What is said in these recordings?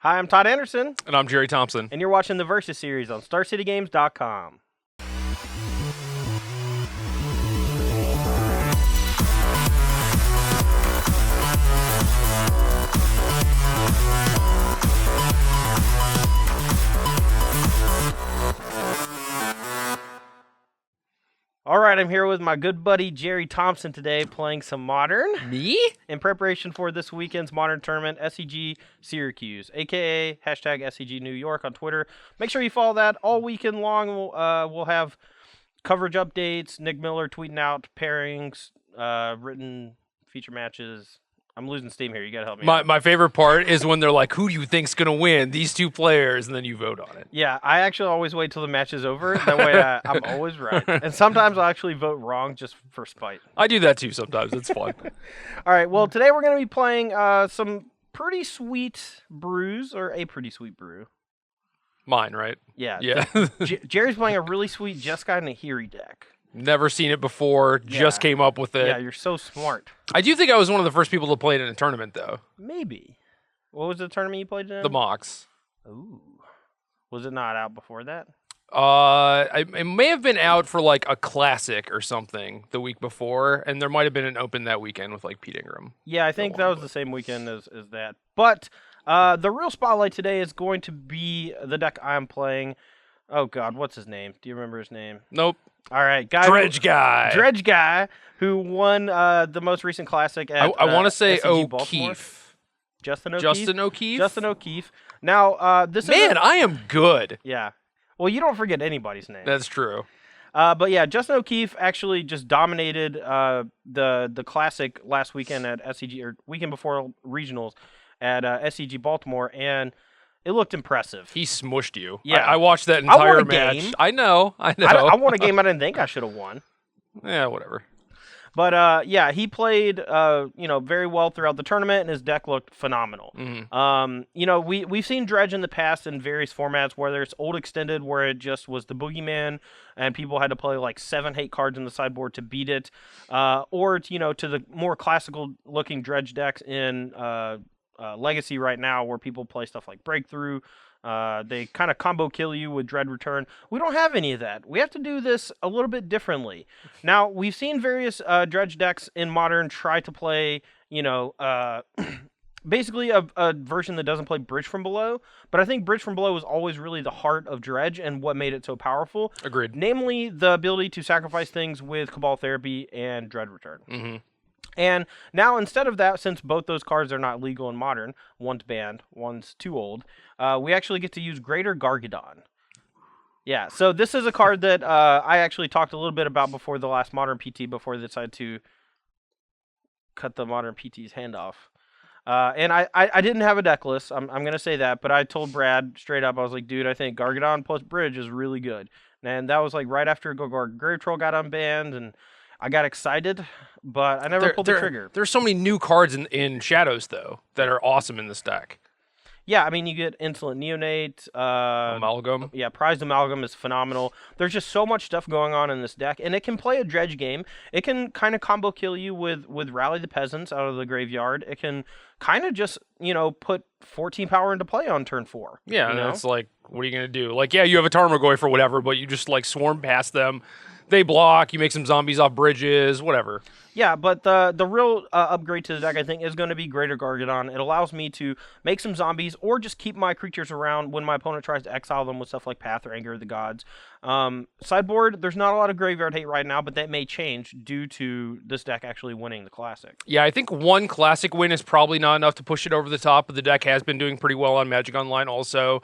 Hi, I'm Todd Anderson. And I'm Gerry Thompson. And you're watching the Versus series on StarCityGames.com. All right, I'm here with my good buddy Gerry Thompson today playing some Modern. Me? In preparation for this weekend's Modern tournament, SCG Syracuse, a.k.a. hashtag SCG New York on Twitter. Make sure you follow that all weekend long. We'll have coverage updates, Nick Miller tweeting out pairings, written feature matches. I'm losing steam here. You got to help me out. My favorite part is when they're like, who do you think's going to win? These two players, and then you vote on it. Yeah, I actually always wait till the match is over. That way I'm always right. And sometimes I'll actually vote wrong just for spite. I do that too sometimes. It's fun. All right, well, today we're going to be playing some pretty sweet brews, or a pretty sweet brew. Mine, right? Yeah. Yeah. Gerry's playing a really sweet Jeskai Nahiri deck. Never seen it before. Just came up with it. Yeah, you're so smart. I do think I was one of the first people to play it in a tournament, though. Maybe. What was the tournament you played in? The Mox. Ooh. Was it not out before that? It may have been out for like a classic or something the week before, and there might have been an open that weekend with like Pete Ingram. Yeah, I think that was the same weekend as that. But the real spotlight today is going to be the deck I'm playing. Oh, God, what's his name? Do you remember his name? Nope. All right, guy. Dredge guy. Dredge guy, who won the most recent classic at I want to say SCG O'Keefe. Justin O'Keefe. Justin O'Keefe? Justin O'Keefe. Now, this is... Man, I am good. Yeah. Well, you don't forget anybody's name. That's true. But yeah, Justin O'Keefe actually just dominated the classic last weekend at SCG, or weekend before regionals at SCG Baltimore, and it looked impressive. He smushed you. Yeah. I watched that entire won a match. game. I know. I won a game I didn't think I should have won. Yeah, whatever. But yeah, he played very well throughout the tournament, and his deck looked phenomenal. Mm-hmm. We've seen Dredge in the past in various formats, whether it's old extended, where it just was the boogeyman, and people had to play like 7 hate cards in the sideboard to beat it, or to the more classical looking Dredge decks in Legacy right now, where people play stuff like Breakthrough. They kind of combo kill you with Dread Return. We don't have any of that. We have to do this a little bit differently. Now, we've seen various Dredge decks in Modern try to play, basically a version that doesn't play Bridge from Below. But I think Bridge from Below was always really the heart of Dredge and what made it so powerful. Agreed. Namely, the ability to sacrifice things with Cabal Therapy and Dread Return. Mm-hmm. And now, instead of that, since both those cards are not legal in Modern, one's banned, one's too old, we actually get to use Greater Gargadon. Yeah, so this is a card that I actually talked a little bit about before the last Modern PT, before they decided to cut the Modern PT's hand off. And I didn't have a deck list, I'm going to say that, but I told Brad straight up, I was like, dude, I think Gargadon plus Bridge is really good. And that was like right after Grave Troll got unbanned, and I got excited, but I never pulled the trigger. There's so many new cards in Shadows, though, that are awesome in this deck. Yeah, I mean, you get Insolent Neonate. Amalgam. Yeah, Prized Amalgam is phenomenal. There's just so much stuff going on in this deck, and it can play a Dredge game. It can kind of combo kill you with Rally the Peasants out of the graveyard. It can kind of just, put 14 power into play on turn 4. Yeah, and it's like, what are you going to do? Like, yeah, you have a Tarmogoyf or whatever, but you just, like, swarm past them. They block, you make some zombies off bridges, whatever. Yeah, but the real upgrade to the deck, I think, is going to be Greater Gargadon. It allows me to make some zombies or just keep my creatures around when my opponent tries to exile them with stuff like Path or Anger of the Gods. Sideboard, there's not a lot of graveyard hate right now, but that may change due to this deck actually winning the Classic. Yeah, I think one Classic win is probably not enough to push it over the top, but the deck has been doing pretty well on Magic Online also.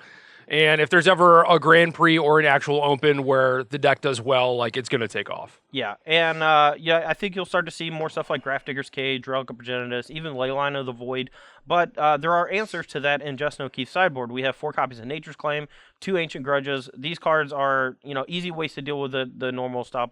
And if there's ever a Grand Prix or an actual Open where the deck does well, like, it's going to take off. Yeah, and I think you'll start to see more stuff like Grafdigger's Cage, Relic of Progenitus, even Leyline of the Void. But there are answers to that in Justin O'Keefe's sideboard. We have 4 copies of Nature's Claim, 2 Ancient Grudges. These cards are, easy ways to deal with the normal style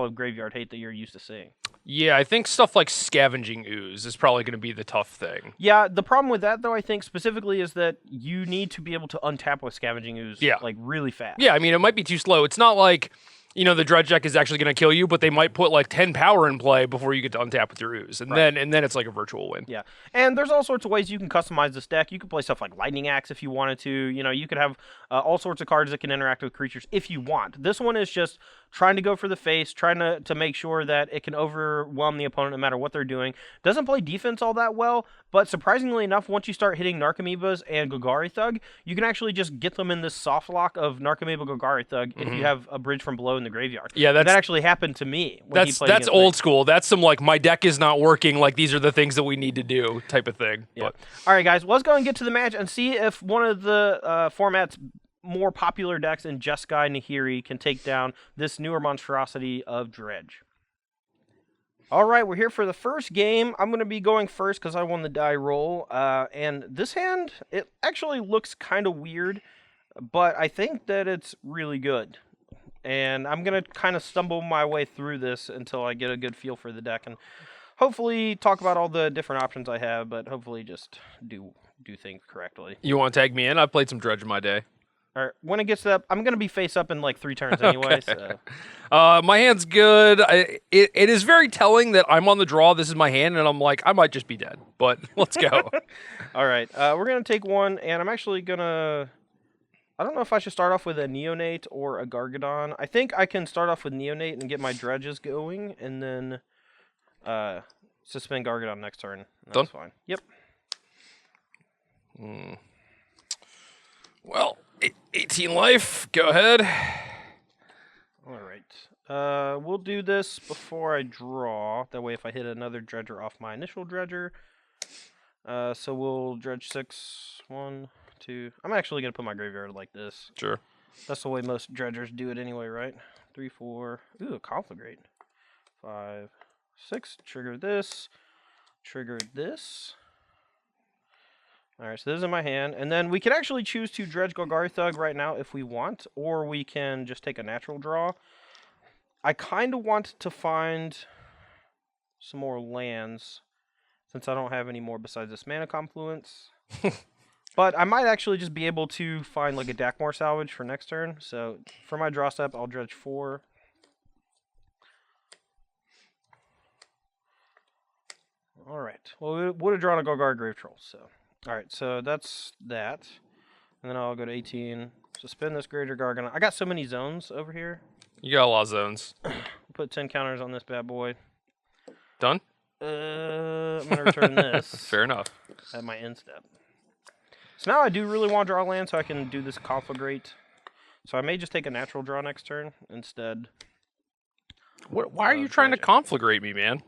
of graveyard hate that you're used to seeing. Yeah, I think stuff like Scavenging Ooze is probably going to be the tough thing. Yeah, the problem with that, though, I think specifically is that you need to be able to untap with Scavenging Ooze, like, really fast. Yeah, I mean, it might be too slow. It's not like you know, the Dredge deck is actually going to kill you, but they might put like 10 power in play before you get to untap with your ooze, and then it's like a virtual win. Yeah, and there's all sorts of ways you can customize this deck. You could play stuff like Lightning Axe if you wanted to. You know, you could have all sorts of cards that can interact with creatures if you want. This one is just trying to go for the face, trying to make sure that it can overwhelm the opponent no matter what they're doing. Doesn't play defense all that well, but surprisingly enough, once you start hitting Narcomoebas and Golgari Thug, you can actually just get them in this soft lock of Narcomoeba Golgari Thug if you have a bridge from below in the graveyard. Yeah, that actually happened to me. When that's old school. That's some like, my deck is not working, like these are the things that we need to do type of thing. Yeah. But all right, guys, let's go and get to the match and see if one of the format's more popular decks in Jeskai Nahiri can take down this newer monstrosity of Dredge. All right, we're here for the first game. I'm going to be going first because I won the die roll. And this hand, it actually looks kind of weird, but I think that it's really good. And I'm going to kind of stumble my way through this until I get a good feel for the deck and hopefully talk about all the different options I have, but hopefully just do things correctly. you want to tag me in? I've played some Dredge in my day. All right, when it gets to that, I'm going to be face up in like 3 turns anyway. Okay. So. My hand's good. It is very telling that I'm on the draw. This is my hand, and I'm like, I might just be dead. But let's go. All right, we're going to take one, and I'm actually going to... I don't know if I should start off with a Neonate or a Gargadon. I think I can start off with Neonate and get my Dredges going, and then suspend Gargadon next turn. That's fine. Yep. Well, 18 life. Go ahead. All right. We'll do this before I draw. That way, if I hit another Dredger off my initial Dredger. So we'll Dredge 6. 1, 2. I'm actually going to put my graveyard like this. Sure. That's the way most Dredgers do it anyway, right? 3, 4. Ooh, a Conflagrate. 5, 6. Trigger this. Trigger this. Alright, so this is in my hand. And then we can actually choose to Dredge Golgari Thug right now if we want, or we can just take a natural draw. I kind of want to find some more lands, since I don't have any more besides this Mana Confluence. But I might actually just be able to find like a Dakmor Salvage for next turn. So for my draw step, I'll Dredge 4. Alright, well, we would have drawn a Golgari Grave Troll, so... Alright, so that's that. And then I'll go to 18. Suspend this Greater Gargano. I got so many zones over here. You got a lot of zones. Put 10 counters on this bad boy. Done? I'm going to return this. Fair enough. At my end step. So now I do really want to draw land so I can do this Conflagrate. So I may just take a natural draw next turn instead. Why are you trying to conflagrate me, man?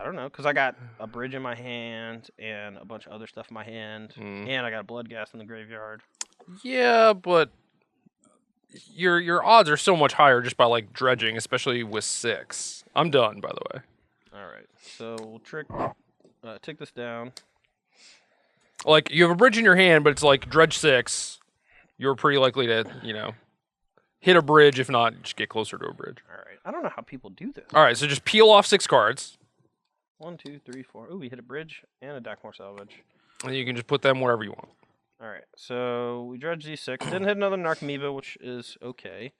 I don't know, because I got a bridge in my hand and a bunch of other stuff in my hand, and I got a blood gas in the graveyard. Yeah, but your odds are so much higher just by like dredging, especially with 6. I'm done, by the way. All right, so we'll tick this down. Like, you have a bridge in your hand, but it's like dredge 6. You're pretty likely to, you know, hit a bridge. If not, just get closer to a bridge. All right, I don't know how people do this. All right, so just peel off 6 cards. 1, 2, 3, 4. Ooh, we hit a bridge and a Dakmor Salvage. And you can just put them wherever you want. All right, so we dredged these 6. Didn't hit another Narcomoeba, which is okay.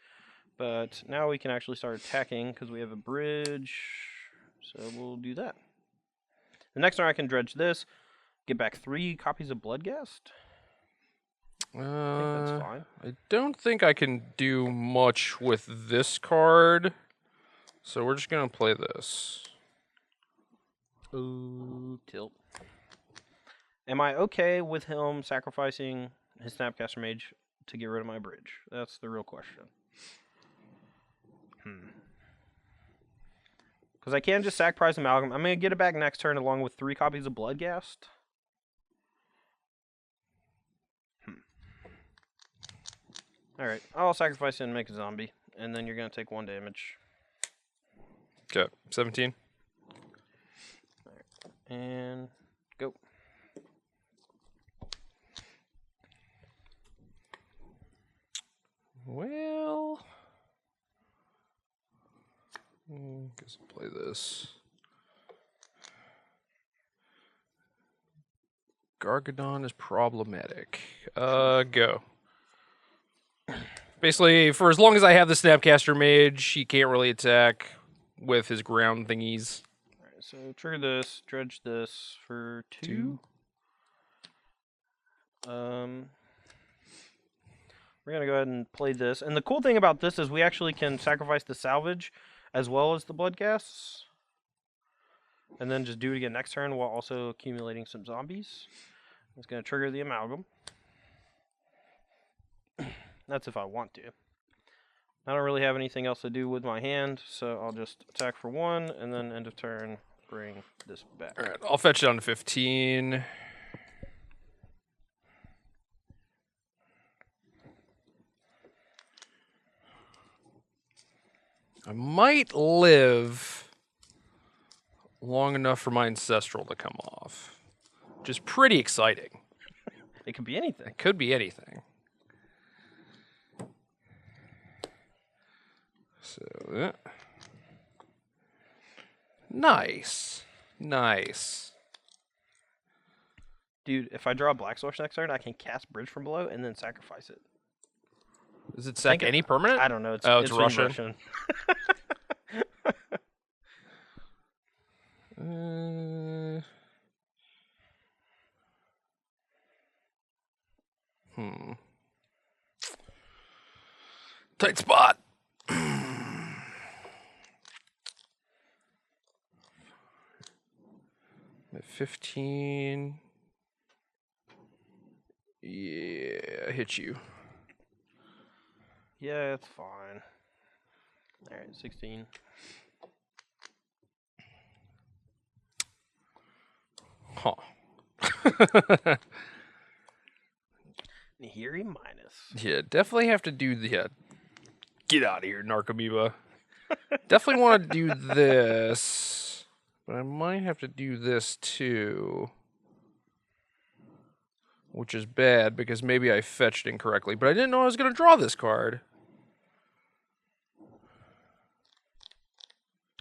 But now we can actually start attacking because we have a bridge. So we'll do that. The next turn I can dredge this. Get back 3 copies of Bloodghast. I think that's fine. I don't think I can do much with this card. So we're just going to play this. Ooh, tilt. Am I okay with him sacrificing his Snapcaster Mage to get rid of my bridge? That's the real question. Because I can just sack Prize Amalgam. I'm going to get it back next turn along with 3 copies of Bloodghast. Alright, I'll sacrifice it and make a zombie. And then you're going to take 1 damage. Okay, 17. And go. Well, guess I'll play this. Gargadon is problematic. Go. Basically, for as long as I have the Snapcaster Mage, he can't really attack with his ground thingies. Alright, so trigger this, dredge this for 2. We're going to go ahead and play this. And the cool thing about this is we actually can sacrifice the salvage as well as the bloodcasts. And then just do it again next turn while also accumulating some zombies. It's going to trigger the amalgam. That's if I want to. I don't really have anything else to do with my hand, so I'll just attack for 1, and then end of turn, bring this back. Alright, I'll fetch it down to 15. I might live long enough for my Ancestral to come off, which is pretty exciting. It could be anything. It could be anything. So, nice. Nice. Dude, if I draw a Black Source next turn, I can cast Bridge from Below and then sacrifice it. Does it sack any permanent? I don't know. It's in Russian. Tight spot. 15. Yeah, I hit you. Yeah, it's fine. Alright, 16. Huh. Nihiri minus. Yeah, definitely have to do the... get out of here, Narcomoeba. Definitely want to do this, but I might have to do this too. Which is bad, because maybe I fetched incorrectly, but I didn't know I was going to draw this card.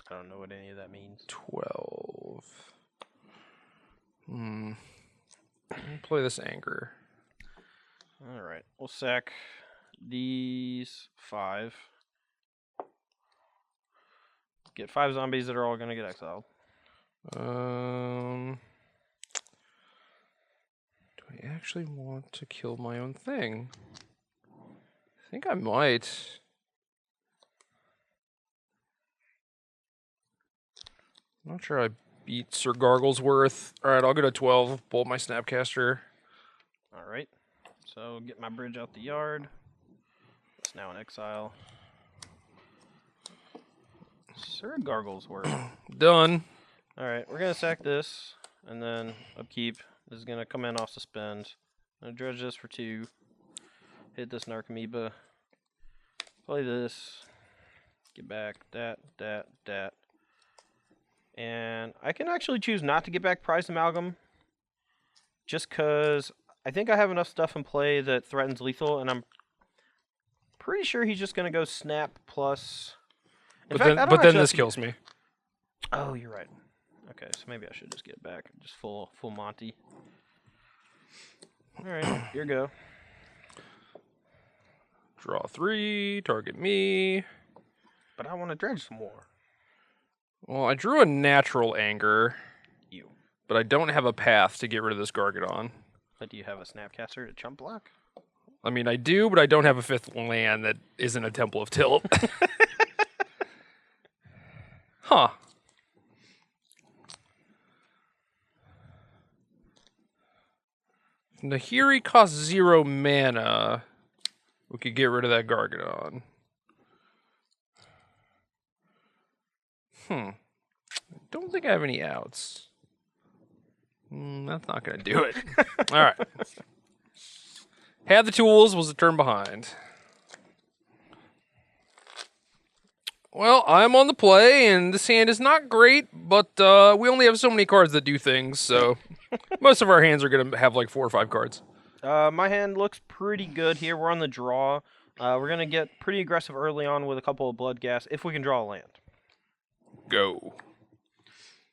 I don't know what any of that means. 12. I'll play this Anger. Alright, we'll sack these 5. Get 5 zombies that are all going to get exiled. Do I actually want to kill my own thing? I think I might. Not sure I beat Sir Garglesworth. Alright, I'll go to 12, bolt my Snapcaster. Alright, so get my bridge out the yard. It's now in exile. Sir Garglesworth. Done. Alright, we're going to sack this, and then upkeep. This is going to come in off suspend. I'm going to dredge this for 2. Hit this Narcomoeba. Play this. Get back that. And I can actually choose not to get back Prized Amalgam. Just because I think I have enough stuff in play that threatens lethal, and I'm pretty sure he's just going to go snap plus... But then this kills me. Oh, you're right. Okay, so maybe I should just get it back. Just full Monty. Alright, here you go. Draw 3, target me. But I want to dredge some more. Well, I drew a natural Anger. You. But I don't have a path to get rid of this Gargadon. But do you have a Snapcaster to chump block? I mean, I do, but I don't have a 5th land that isn't a Temple of Tilt. Huh. Nahiri costs 0 mana. We could get rid of that Gargadon. I don't think I have any outs. That's not going to do it. All right. Had the tools, was a turn behind. Well, I'm on the play, and this hand is not great, but we only have so many cards that do things, so most of our hands are going to have like 4 or 5 cards. My hand looks pretty good here. We're on the draw. We're going to get pretty aggressive early on with a couple of blood gas if we can draw a land. Go.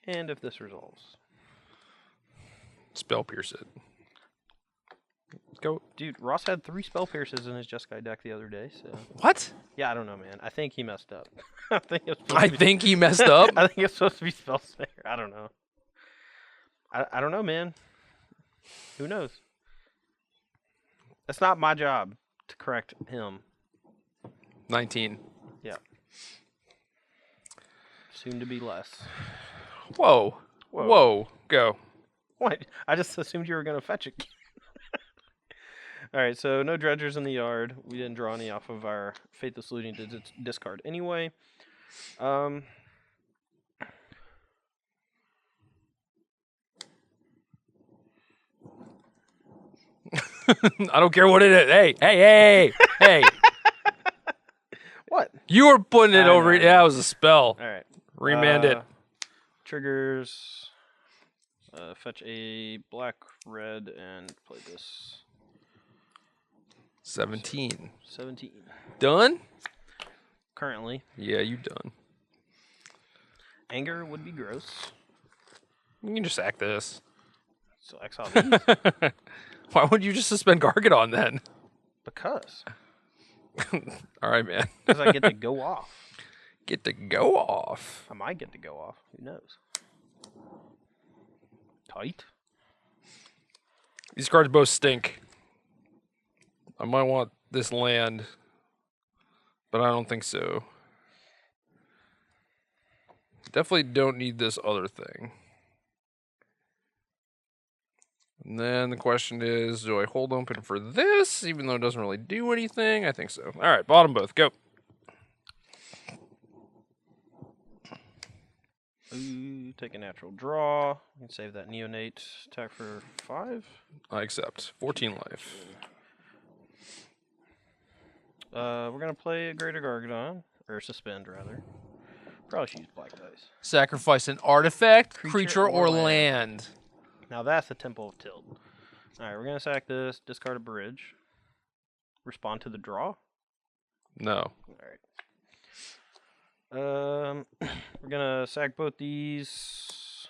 And if this resolves. Spell Pierce it. Go. Dude, Ross had 3 spell pierces in his Jeskai deck the other day, so... What? Yeah, I don't know, man. I think he messed up. I think he messed up? I think it's supposed to be spell snare. I don't know. I don't know, man. Who knows? It's not my job to correct him. 19. Yeah. Soon to be less. Whoa. Whoa. Go. What? I just assumed you were going to fetch it. Alright, so no dredgers in the yard. We didn't draw any off of our Faithless Looting to discard anyway. I don't care what it is. Hey. What? You were putting it over. Know. Yeah, it was a spell. Alright. Remand it. Triggers. Fetch a black, red, and play this. 17. 17. Done? Currently. Yeah, you done. Anger would be gross. You can just sack this. So exile these. Why would you just suspend Gargadon then? Because. All right, man. Because I get to go off. Get to go off. I might get to go off. Who knows? Tight. These cards both stink. I might want this land, but I don't think so. Definitely don't need this other thing. And then the question is, do I hold open for this, even though it doesn't really do anything? I think so. All right, bottom both. Go. Ooh, take a natural draw. You can save that neonate. Attack for 5. I accept. 14 life. We're going to play a Greater Gargadon. Or suspend, rather. Probably should use black dice. Sacrifice an artifact, Creature creature or or land. land. Now that's the Temple of Tilt. Alright, we're going to sack this. Discard a bridge. Respond to the draw. No. Alright. We're gonna sack both these.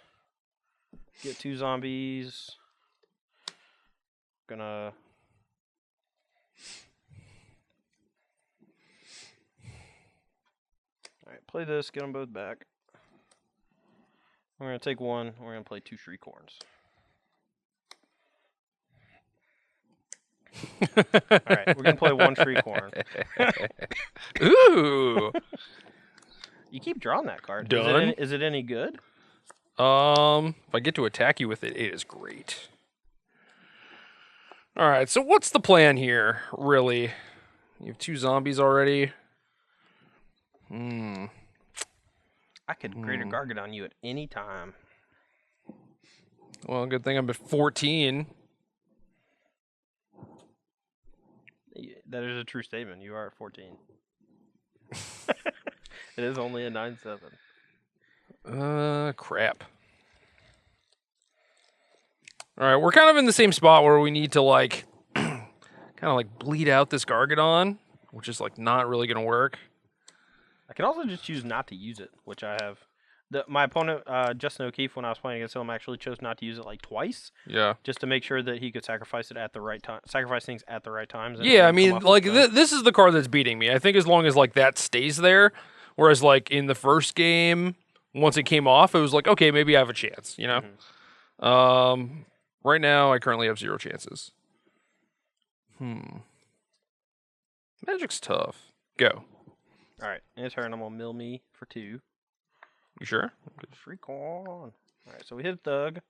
Get 2 zombies. Gonna. Alright, play this, get them both back. We're gonna take 1, we're gonna play 2 Shriekhorns. Alright, we're gonna play 1 Shriekhorn. Ooh. You keep drawing that card. Done. Is it any good? If I get to attack you with it, it is great. All right, so what's the plan here, really? You have 2 zombies already. I could Greater Gargadon you at any time. Well, good thing I'm at 14. That is a true statement. You are at 14. It is only a 9/7. Crap. All right, we're kind of in the same spot where we need to, like, kind of, like, bleed out this Gargadon, which is, like, not really going to work. I can also just choose not to use it, which I have. My opponent, Justin O'Keefe, when I was playing against him, actually chose not to use it, like, twice. Yeah. Just to make sure that he could sacrifice it at the right time. Sacrifice things at the right times. And Yeah, I come mean, off like, with the- this is the card that's beating me. I think as long as, like, that stays there, whereas, like, in the first game, once it came off, it was like, okay, maybe I have a chance, you know? Right now, I currently have 0 chances. Magic's tough. Go. Alright, in turn, I'm gonna mill me for 2. You sure? Freak on. Alright, so we hit Thug.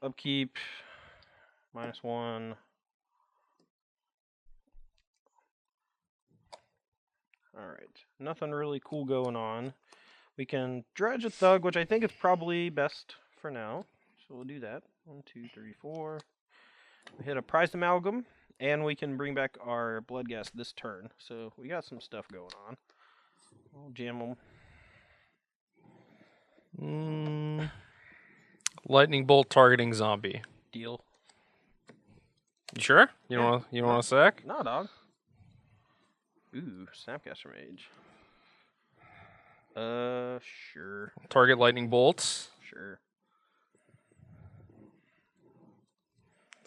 Upkeep. -1. Alright, nothing really cool going on. We can dredge a Thug, which I think is probably best for now. So we'll do that. 1, 2, 3, 4. We hit a Prized Amalgam, and we can bring back our Bloodghast this turn. So we got some stuff going on. We'll jam them. Lightning bolt targeting zombie. Deal. You sure? You don't want to sack? Nah, dog. Ooh, Snapcaster Mage. Sure. Target lightning bolts. Sure.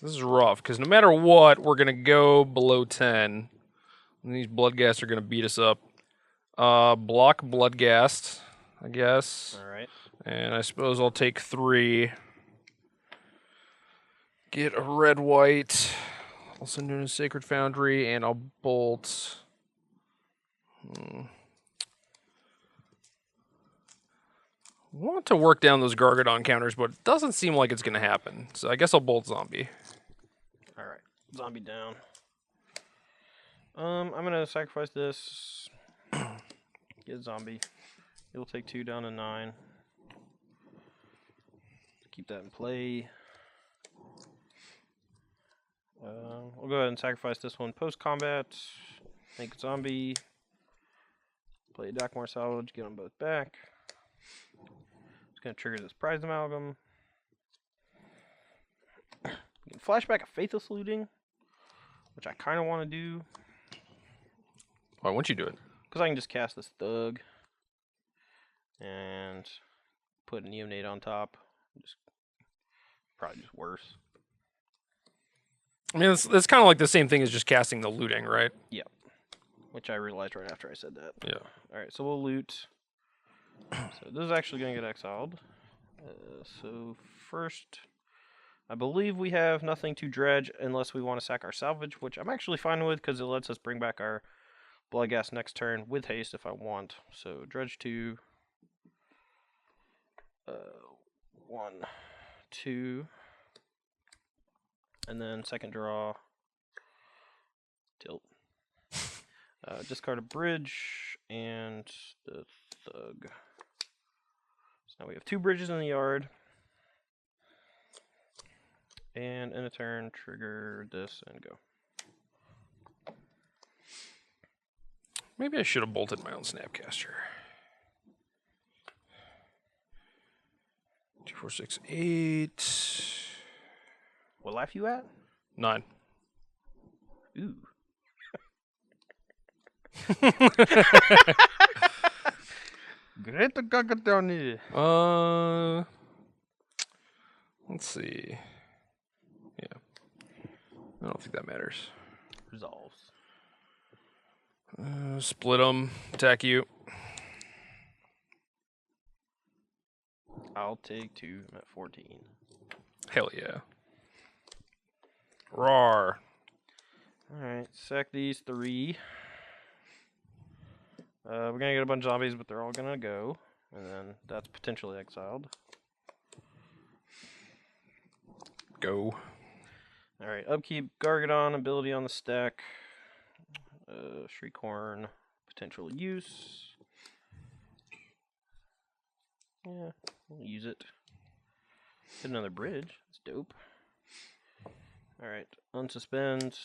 This is rough, because no matter what, we're going to go below 10. And these Bloodghasts are going to beat us up. Block Bloodghast, I guess. All right. And I suppose I'll take 3. Get a red-white, also known as Sacred Foundry, and I'll bolt. Want to work down those Gargadon counters, but it doesn't seem like it's going to happen. So I guess I'll bolt Zombie. All right. Zombie down. I'm going to sacrifice this. Get Zombie. It'll take 2 down to 9. Keep that in play. We'll go ahead and sacrifice this one post-combat. Make Zombie. Play Dakmar Salvage. Get them both back. It's going to trigger this Prize Amalgam. You can flashback a Faithless Looting, which I kind of want to do. Why won't you do it? Because I can just cast this Thug. And put a Neonate on top. Probably just worse. I mean, it's kind of like the same thing as just casting the looting, right? Yeah. Which I realized right after I said that. Yeah. Alright, so we'll loot. So this is actually going to get exiled. So first, I believe we have nothing to dredge unless we want to sack our salvage, which I'm actually fine with because it lets us bring back our Bloodghast next turn with haste if I want. So dredge 2. 1, 2. And then second draw, tilt. Discard a bridge and the Thug. So now we have 2 bridges in the yard. And in a turn, trigger this and go. Maybe I should have bolted my own Snapcaster. 2, 4, 6, 8. What life you at? 9. Ooh. Great Gagadoni. Let's see. Yeah. I don't think that matters. Resolves. Split them. Attack you. I'll take 2. I'm at 14. Hell yeah. Roar. Alright, sack these 3. We're gonna get a bunch of zombies, but they're all gonna go. And then that's potentially exiled. Go. Alright, upkeep, Gargadon, ability on the stack. Shriekhorn, potential use. Yeah, we'll use it. Get another bridge. That's dope. Alright, unsuspend.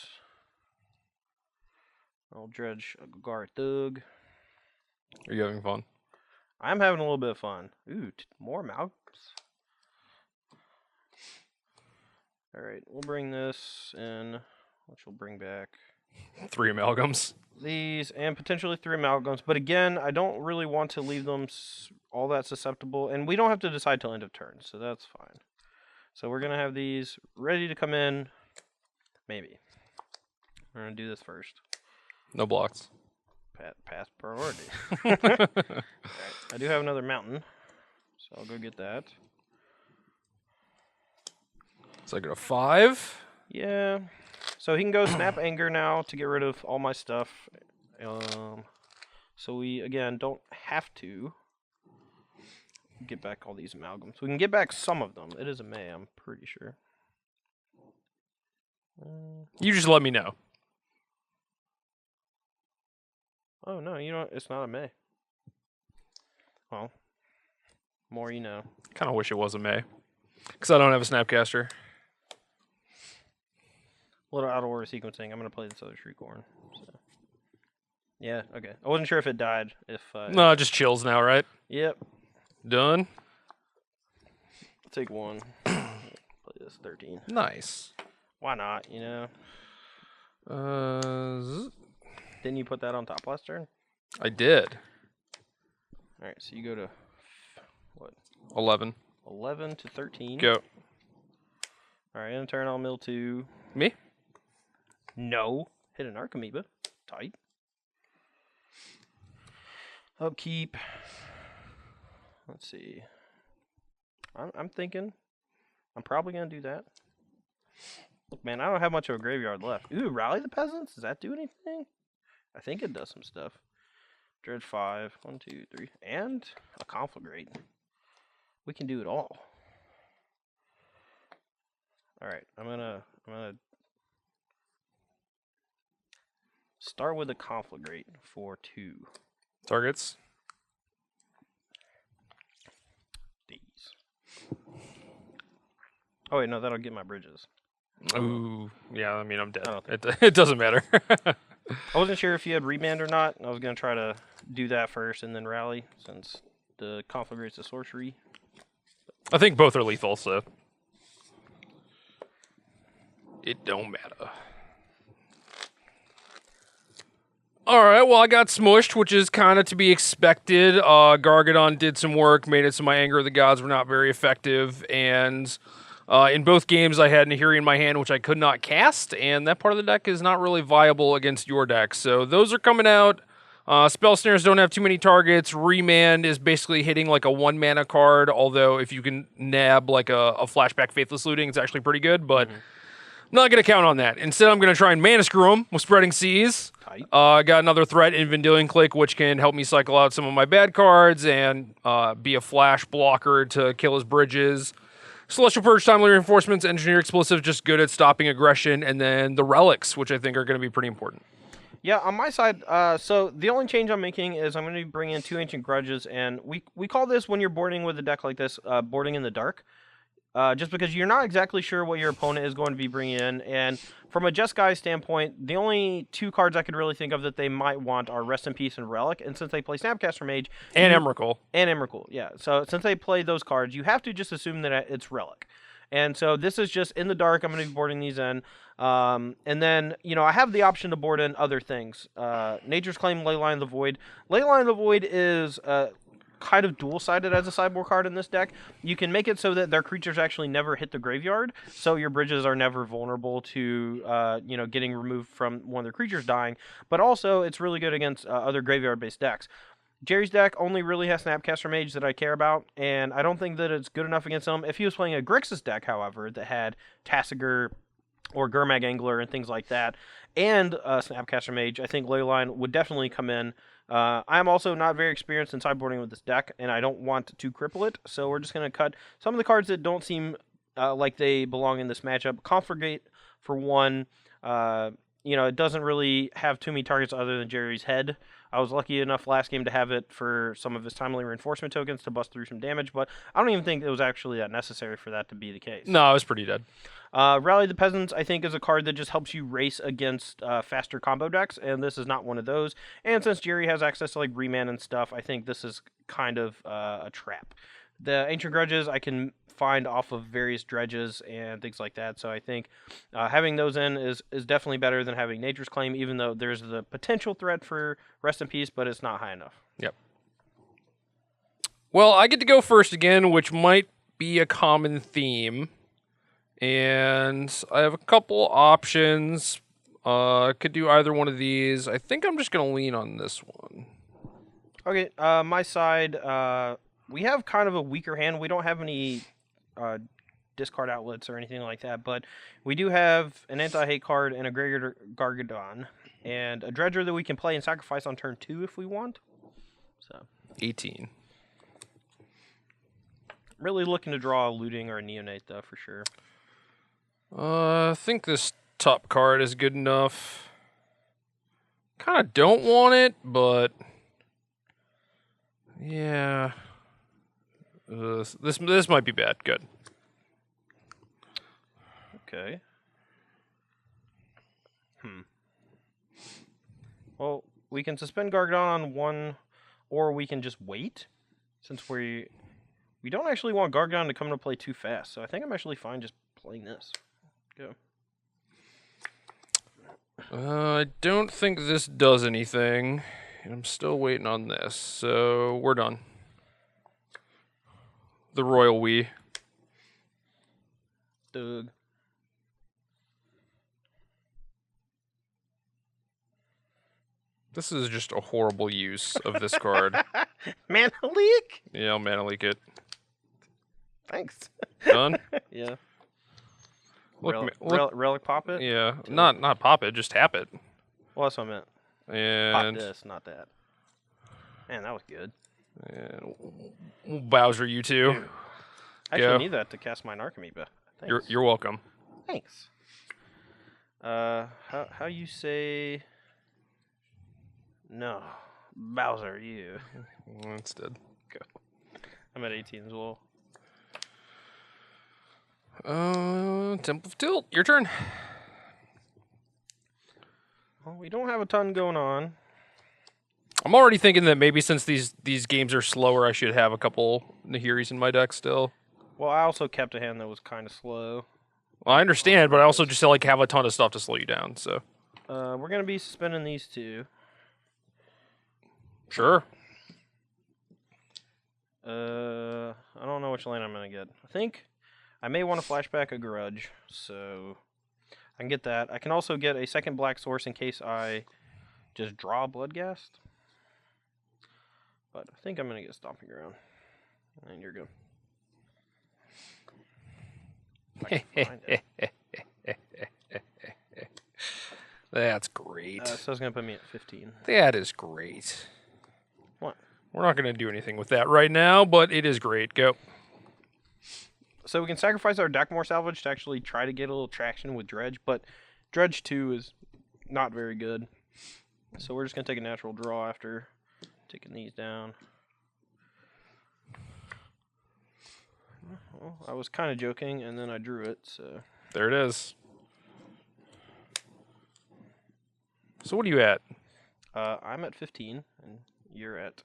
I'll dredge a Gar Thug. Are you having fun? I'm having a little bit of fun. Ooh, more amalgams. Alright, we'll bring this in, which will bring back 3 amalgams. these and potentially 3 amalgams. But again, I don't really want to leave them all that susceptible. And we don't have to decide till end of turn, so that's fine. So we're going to have these ready to come in. Maybe. We're going to do this first. No blocks. Pass priority. Right. I do have another mountain, so I'll go get that. So I go to 5. Yeah. So he can go Snap Anger now to get rid of all my stuff. So we, again, don't have to get back all these amalgams. We can get back some of them. It is a May, I'm pretty sure. You just let me know. Oh, no, you know, it's not a May. Well, more you know. Kind of wish it was a May. Because I don't have a Snapcaster. A little out of order sequencing. I'm going to play this other Shriekhorn. So. Yeah, okay. I wasn't sure if it died. No, it just chills now, right? Yep. Done. I'll take 1. Play this 13. Nice. Why not, you know? Didn't you put that on top last turn? I did. Alright, so you go to, what? 11. 11 to 13. Go. All right, and turn on mill 2. Me? No. Hit an Archimedes. Tight. Upkeep. Let's see. I'm thinking I'm probably going to do that. Look, man, I don't have much of a graveyard left. Ooh, Rally the Peasants? Does that do anything? I think it does some stuff. Dredge 5. 1, 2, 3. And a Conflagrate. We can do it all. Alright, I'm gonna start with a Conflagrate for 2. Targets? These. Oh wait, no, that'll get my bridges. Ooh, yeah, I mean, I'm dead. I don't It doesn't matter. I wasn't sure if you had remand or not. I was gonna try to do that first and then rally, since the Conflagrate's a sorcery. I think both are lethal, so it don't matter. All right, well, I got smushed, which is kind of to be expected. Gargadon did some work, made it so my Anger of the Gods were not very effective, and in both games I had Nahiri in my hand, which I could not cast, and that part of the deck is not really viable against your deck. So those are coming out. Spell Snares don't have too many targets. Remand is basically hitting like a 1-mana card, although if you can nab like a flashback Faithless Looting, it's actually pretty good, but not going to count on that. Instead, I'm going to try and Mana Screw him with Spreading Seas. I got another threat in Vendilion Clique, which can help me cycle out some of my bad cards and be a flash blocker to kill his bridges. Celestial Purge, Timely Reinforcements, Engineer Explosive, just good at stopping aggression, and then the Relics, which I think are going to be pretty important. Yeah, on my side, so the only change I'm making is I'm going to be bringing in 2 Ancient Grudges, and we call this, when you're boarding with a deck like this, boarding in the dark. Just because you're not exactly sure what your opponent is going to be bringing in, and from a Jeskai standpoint, the only 2 cards I could really think of that they might want are Rest in Peace and Relic, and since they play Snapcaster Mage... And Emrakul. And Emrakul, yeah. So since they play those cards, you have to just assume that it's Relic. And so this is just in the dark. I'm going to be boarding these in. And then, I have the option to board in other things. Nature's Claim, Leyline of the Void. Leyline of the Void is kind of dual-sided as a sideboard card in this deck. You can make it so that their creatures actually never hit the graveyard, so your bridges are never vulnerable to, getting removed from one of their creatures dying. But also, it's really good against other graveyard-based decks. Gerry's deck only really has Snapcaster Mage that I care about, and I don't think that it's good enough against him. If he was playing a Grixis deck, however, that had Tasigur or Gurmag Angler and things like that, and Snapcaster Mage, I think Leyline would definitely come in. I'm also not very experienced in sideboarding with this deck, and I don't want to cripple it, so we're just going to cut some of the cards that don't seem like they belong in this matchup. Conflagrate for 1. It doesn't really have too many targets other than Gerry's head. I was lucky enough last game to have it for some of his timely reinforcement tokens to bust through some damage, but I don't even think it was actually that necessary for that to be the case. No, I was pretty dead. Rally the Peasants, I think, is a card that just helps you race against faster combo decks, and this is not one of those. And since Gerry has access to like Remand and stuff, I think this is kind of a trap. The Ancient Grudges I can find off of various dredges and things like that, so I think having those in is definitely better than having Nature's Claim, even though there's the potential threat for Rest in Peace, but it's not high enough. Yep. Well, I get to go first again, which might be a common theme. And I have a couple options. Could do either one of these. I think I'm just going to lean on this one. Okay, my side, we have kind of a weaker hand. We don't have any discard outlets or anything like that, but we do have an anti-hate card and a Gregor Gargadon, and a Dredger that we can play and sacrifice on turn 2 if we want. So 18. Really looking to draw a Looting or a Neonate, though, for sure. I think this top card is good enough. Kind of don't want it, but yeah. This might be bad. Good. Okay. Well, we can suspend Gargadon on 1, or we can just wait, since we don't actually want Gargadon to come into play too fast. So I think I'm actually fine just playing this. Go. I don't think this does anything. I'm still waiting on this, so we're done. The Royal We. Doug. This is just a horrible use of this card. Mana leak? Yeah, I'll mana leak it. Thanks. Done? Yeah. Look, Relic pop it? yeah, not pop it, just tap it. Well, that's what I meant. And Pop this, not that. Man, that was good. And we'll Bowser you too. I actually need that to cast my Narcomoeba. Thanks. You're welcome. Thanks. How you say? No, Bowser, you. Instead. Go. I'm at 18 as well. Temple of Tilt, your turn. Well, we don't have a ton going on. I'm already thinking that maybe since these games are slower, I should have a couple Nahiris in my deck still. Well, I also kept a hand that was kind of slow. Well, I understand, but I also just like have a ton of stuff to slow you down. So. We're gonna be spinning these two. Sure. I don't know which lane I'm gonna get. I think I may want to flashback a Grudge, so I can get that. I can also get a second black source in case I just draw Bloodghast. But I think I'm gonna get Stomping Ground. And you're good. That's great. So it's gonna put me at 15. That is great. What? We're not gonna do anything with that right now, but it is great. Go. So we can sacrifice our Deckmore Salvage to actually try to get a little traction with Dredge, but Dredge 2 is not very good. So we're just going to take a natural draw after taking these down. Well, I was kind of joking, and then I drew it, so... There it is. So what are you at? I'm at 15, and you're at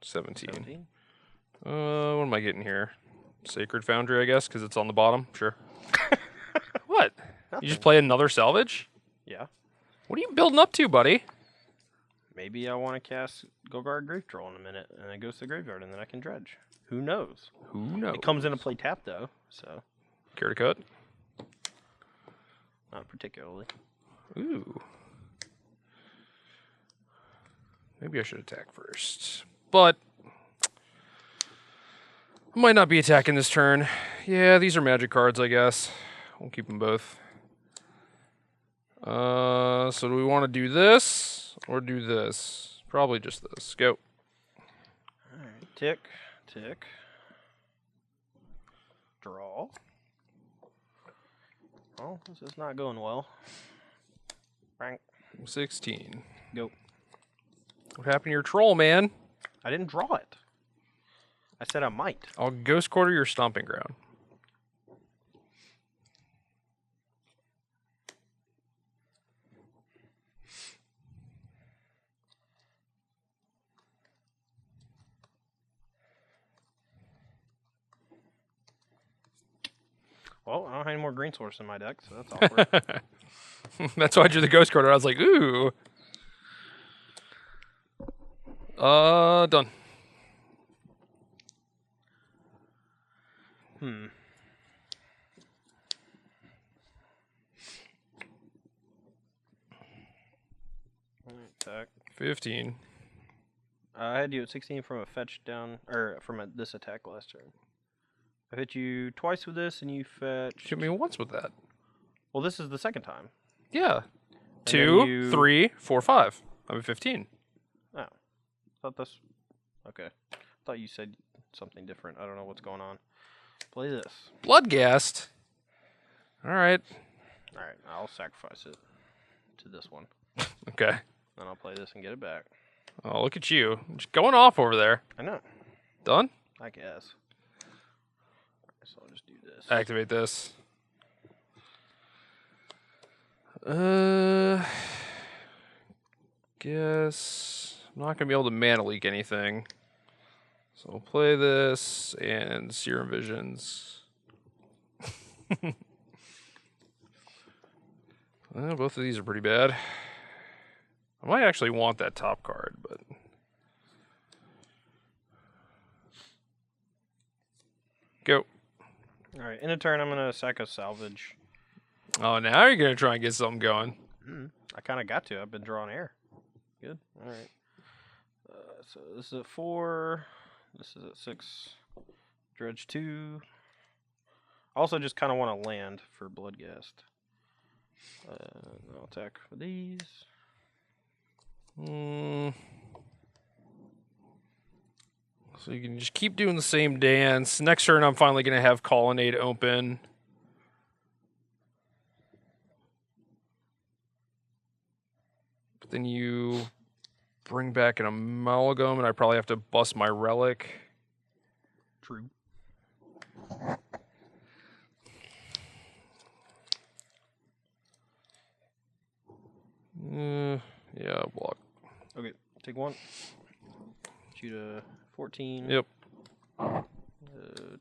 17. What am I getting here? Sacred Foundry, I guess, because it's on the bottom. Sure. What? Nothing. You just play another salvage? Yeah. What are you building up to, buddy? Maybe I want to cast Golgari Grave Troll in a minute, and it goes to the graveyard, and then I can dredge. Who knows? Who knows? It comes into play tap, though, so... Care to cut? Not particularly. Ooh. Maybe I should attack first. But... I might not be attacking this turn. Yeah, these are magic cards, I guess. We'll keep them both. So do we want to do this or do this? Probably just this. Go. Alright, tick, tick. Draw. Oh, this is not going well. Rank. 16. Go. What happened to your troll, man? I didn't draw it. I said I might. I'll ghost quarter your stomping ground. Well, I don't have any more green source in my deck, so that's awkward. That's why I drew the ghost quarter. I was like, ooh. Done. Attack. 15. I had you at 16 from a fetch down, or from this attack last turn. I hit you twice with this, and you fetched... Hit me once with that. Well, this is the second time. Yeah. And 2, 3, 4, 5. I'm at 15. Oh. Thought this... Okay. Thought you said something different. I don't know what's going on. Play this. Bloodghast. All right. Alright, I'll sacrifice it to this one. Okay. Then I'll play this and get it back. Oh, look at you. Just going off over there. I know. Done? I guess. Alright, so I'll just do this. Activate this. Guess I'm not gonna be able to mana leak anything. So I'll play this and Serum Visions. Well, both of these are pretty bad. I might actually want that top card, but go. Alright, in a turn, I'm going to sack a salvage. Oh, now you're gonna try and get something going. I kind of got to. I've been drawing air. Good. All right. So this is at 4. This is at 6. Dredge 2. Also, just kind of want to land for Bloodghast. I'll attack for these. So you can just keep doing the same dance. Next turn, I'm finally going to have Colonnade open. But then you bring back an Amalgam, and I probably have to bust my Relic. True. Yeah, block. Okay, take 1. Shoot a 14. Yep.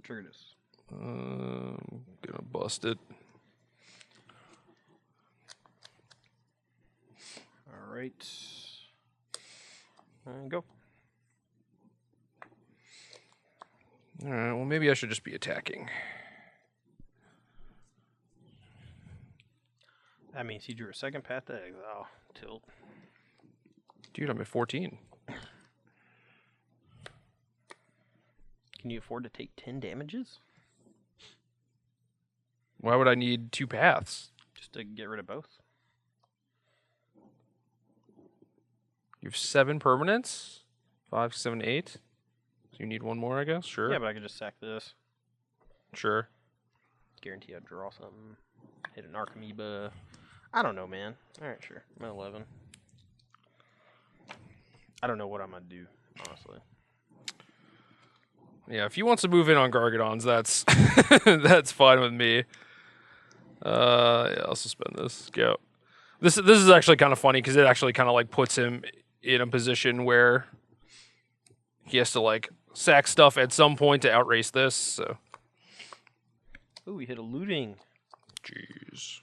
Trigger this. Gonna bust it. All right. And go. All right. Well, maybe I should just be attacking. That means he drew a second path to exile. Tilt. Dude, I'm at 14. Can you afford to take 10 damages? Why would I need 2 paths? Just to get rid of both. You have 7 permanents? 5, 7, 8? So you need 1 more, I guess? Sure. Yeah, but I could just sack this. Sure. Guarantee I'd draw something. Hit an Archimedes. I don't know, man. Alright, sure. I'm at 11. I don't know what I'm going to do, honestly. Yeah, if he wants to move in on Gargadons, that's that's fine with me. Yeah, I'll suspend this. Go. This is actually kind of funny because it actually kind of like puts him in a position where he has to like sack stuff at some point to outrace this. So. Ooh, we hit a looting. Jeez.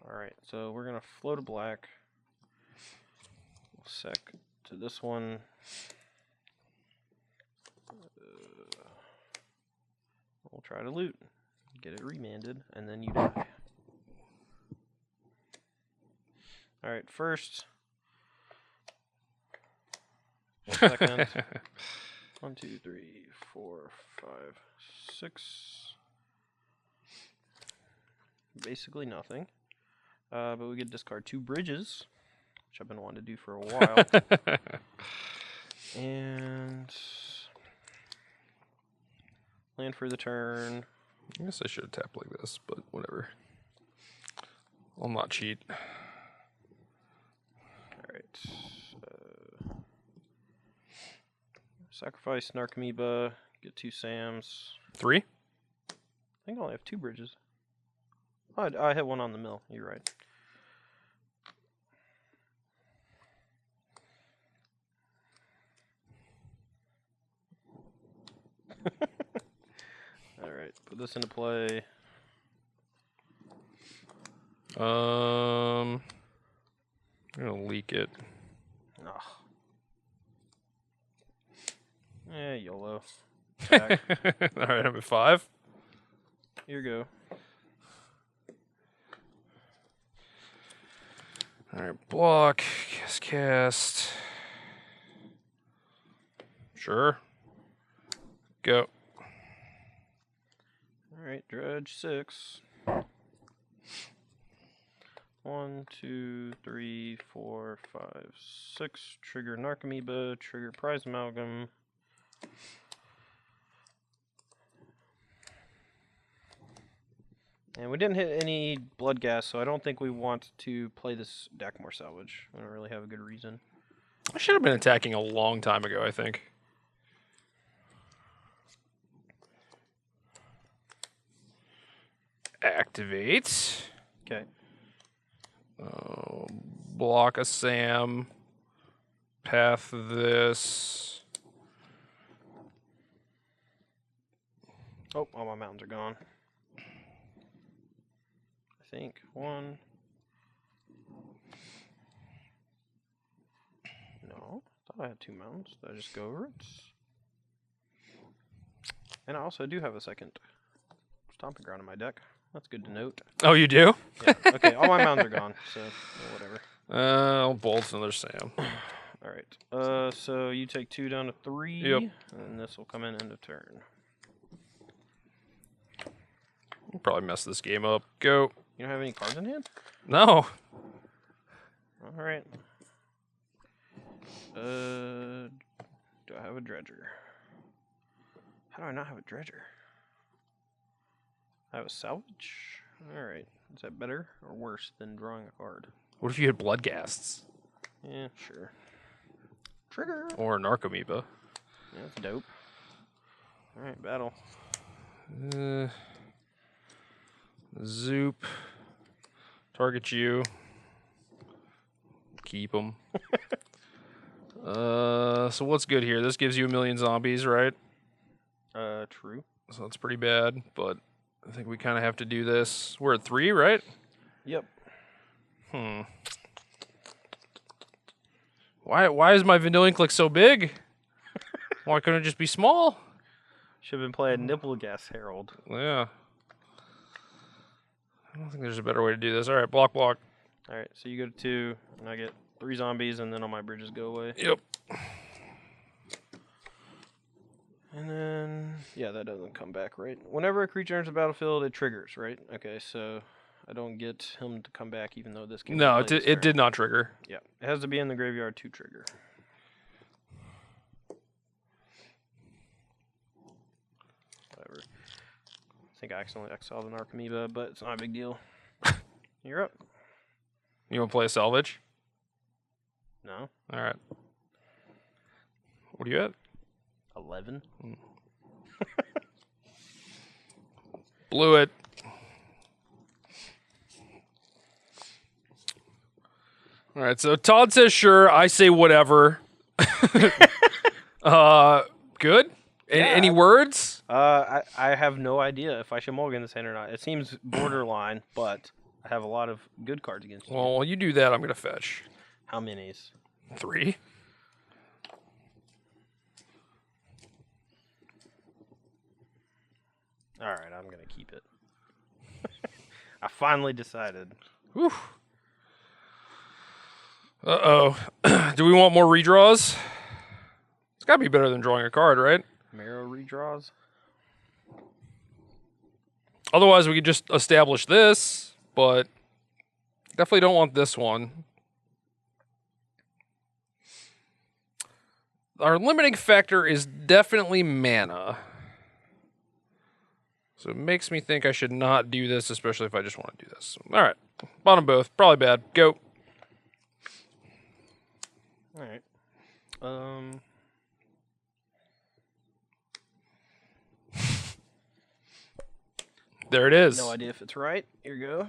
All right, so we're gonna float a black. We'll sack to this one. We'll try to loot, get it remanded, and then you die. All right, first. Second. 1, 2, 3, 4, 5, 6. Basically nothing. But we get to discard 2 bridges, which I've been wanting to do for a while. And land for the turn. I guess I should have tapped like this, but whatever. I'll not cheat. Alright. Sacrifice Narcomoeba, get 2 Sams. 3? I think I only have 2 bridges. Oh, I hit 1 on the mill. You're right. Alright, put this into play. I'm gonna leak it. Ugh. YOLO. Back. Alright, I'm at 5. Here you go. Alright, block, cast. Sure. Go. Alright, Dredge 6. 1, 2, 3, 4, 5, 6. Trigger Narcomoeba, trigger Prize Amalgam. And we didn't hit any Bloodghast, so I don't think we want to play this deck more salvage. I don't really have a good reason. I should have been attacking a long time ago, I think. Activate. Okay. Block a Sam. Path this. Oh, all my mountains are gone. I think 1. No, I thought I had 2 mountains. Did I just go over it? And I also do have a second stomping ground in my deck. That's good to note. Oh, you do? Yeah. Okay, all my mountains are gone, so whatever. I'll bolt another Sam. All right. So you take 2 down to 3. Yep. And this will come in end of turn. We'll probably mess this game up. Go. You don't have any cards in hand? No. All right. Do I have a dredger? How do I not have a dredger? I have a salvage? Alright. Is that better or worse than drawing a card? What if you had Bloodghasts? Yeah, sure. Trigger! Or an Archamoeba? Yeah, that's dope. Alright, battle. Zoop. Target you. Keep them. So what's good here? This gives you 1,000,000 zombies, right? True. So that's pretty bad, but I think we kind of have to do this. We're at 3, right? Yep. Why is my vanilla click so big? Why couldn't it just be small? Should have been playing Nipple Gas Herald. Yeah. I don't think there's a better way to do this. All right, block. Alright, so you go to 2, and I get 3 zombies, and then all my bridges go away. Yep. And then, yeah, that doesn't come back, right? Whenever a creature enters the battlefield, it triggers, right? Okay, so I don't get him to come back, even though this can. No, it did not trigger. Yeah, it has to be in the graveyard to trigger. Whatever. I think I accidentally exiled an Archamoeba, but it's not a big deal. You're up. You want to play a salvage? No. All right. What are you at? 11. Blew it. All right, so Todd says sure. I say whatever. Good? Any words? I have no idea if I should mulligan this hand or not. It seems borderline, but I have a lot of good cards against you. Well, while you do that, I'm going to fetch. How many's? 3. All right, I'm going to keep it. I finally decided. Whew. Uh-oh. Do we want more redraws? It's got to be better than drawing a card, right? Marrow redraws? Otherwise, we could just establish this, but definitely don't want this one. Our limiting factor is definitely mana. So it makes me think I should not do this, especially if I just want to do this. All right. Bottom both. Probably bad. Go. All right. There it is. No idea if it's right. Here you go.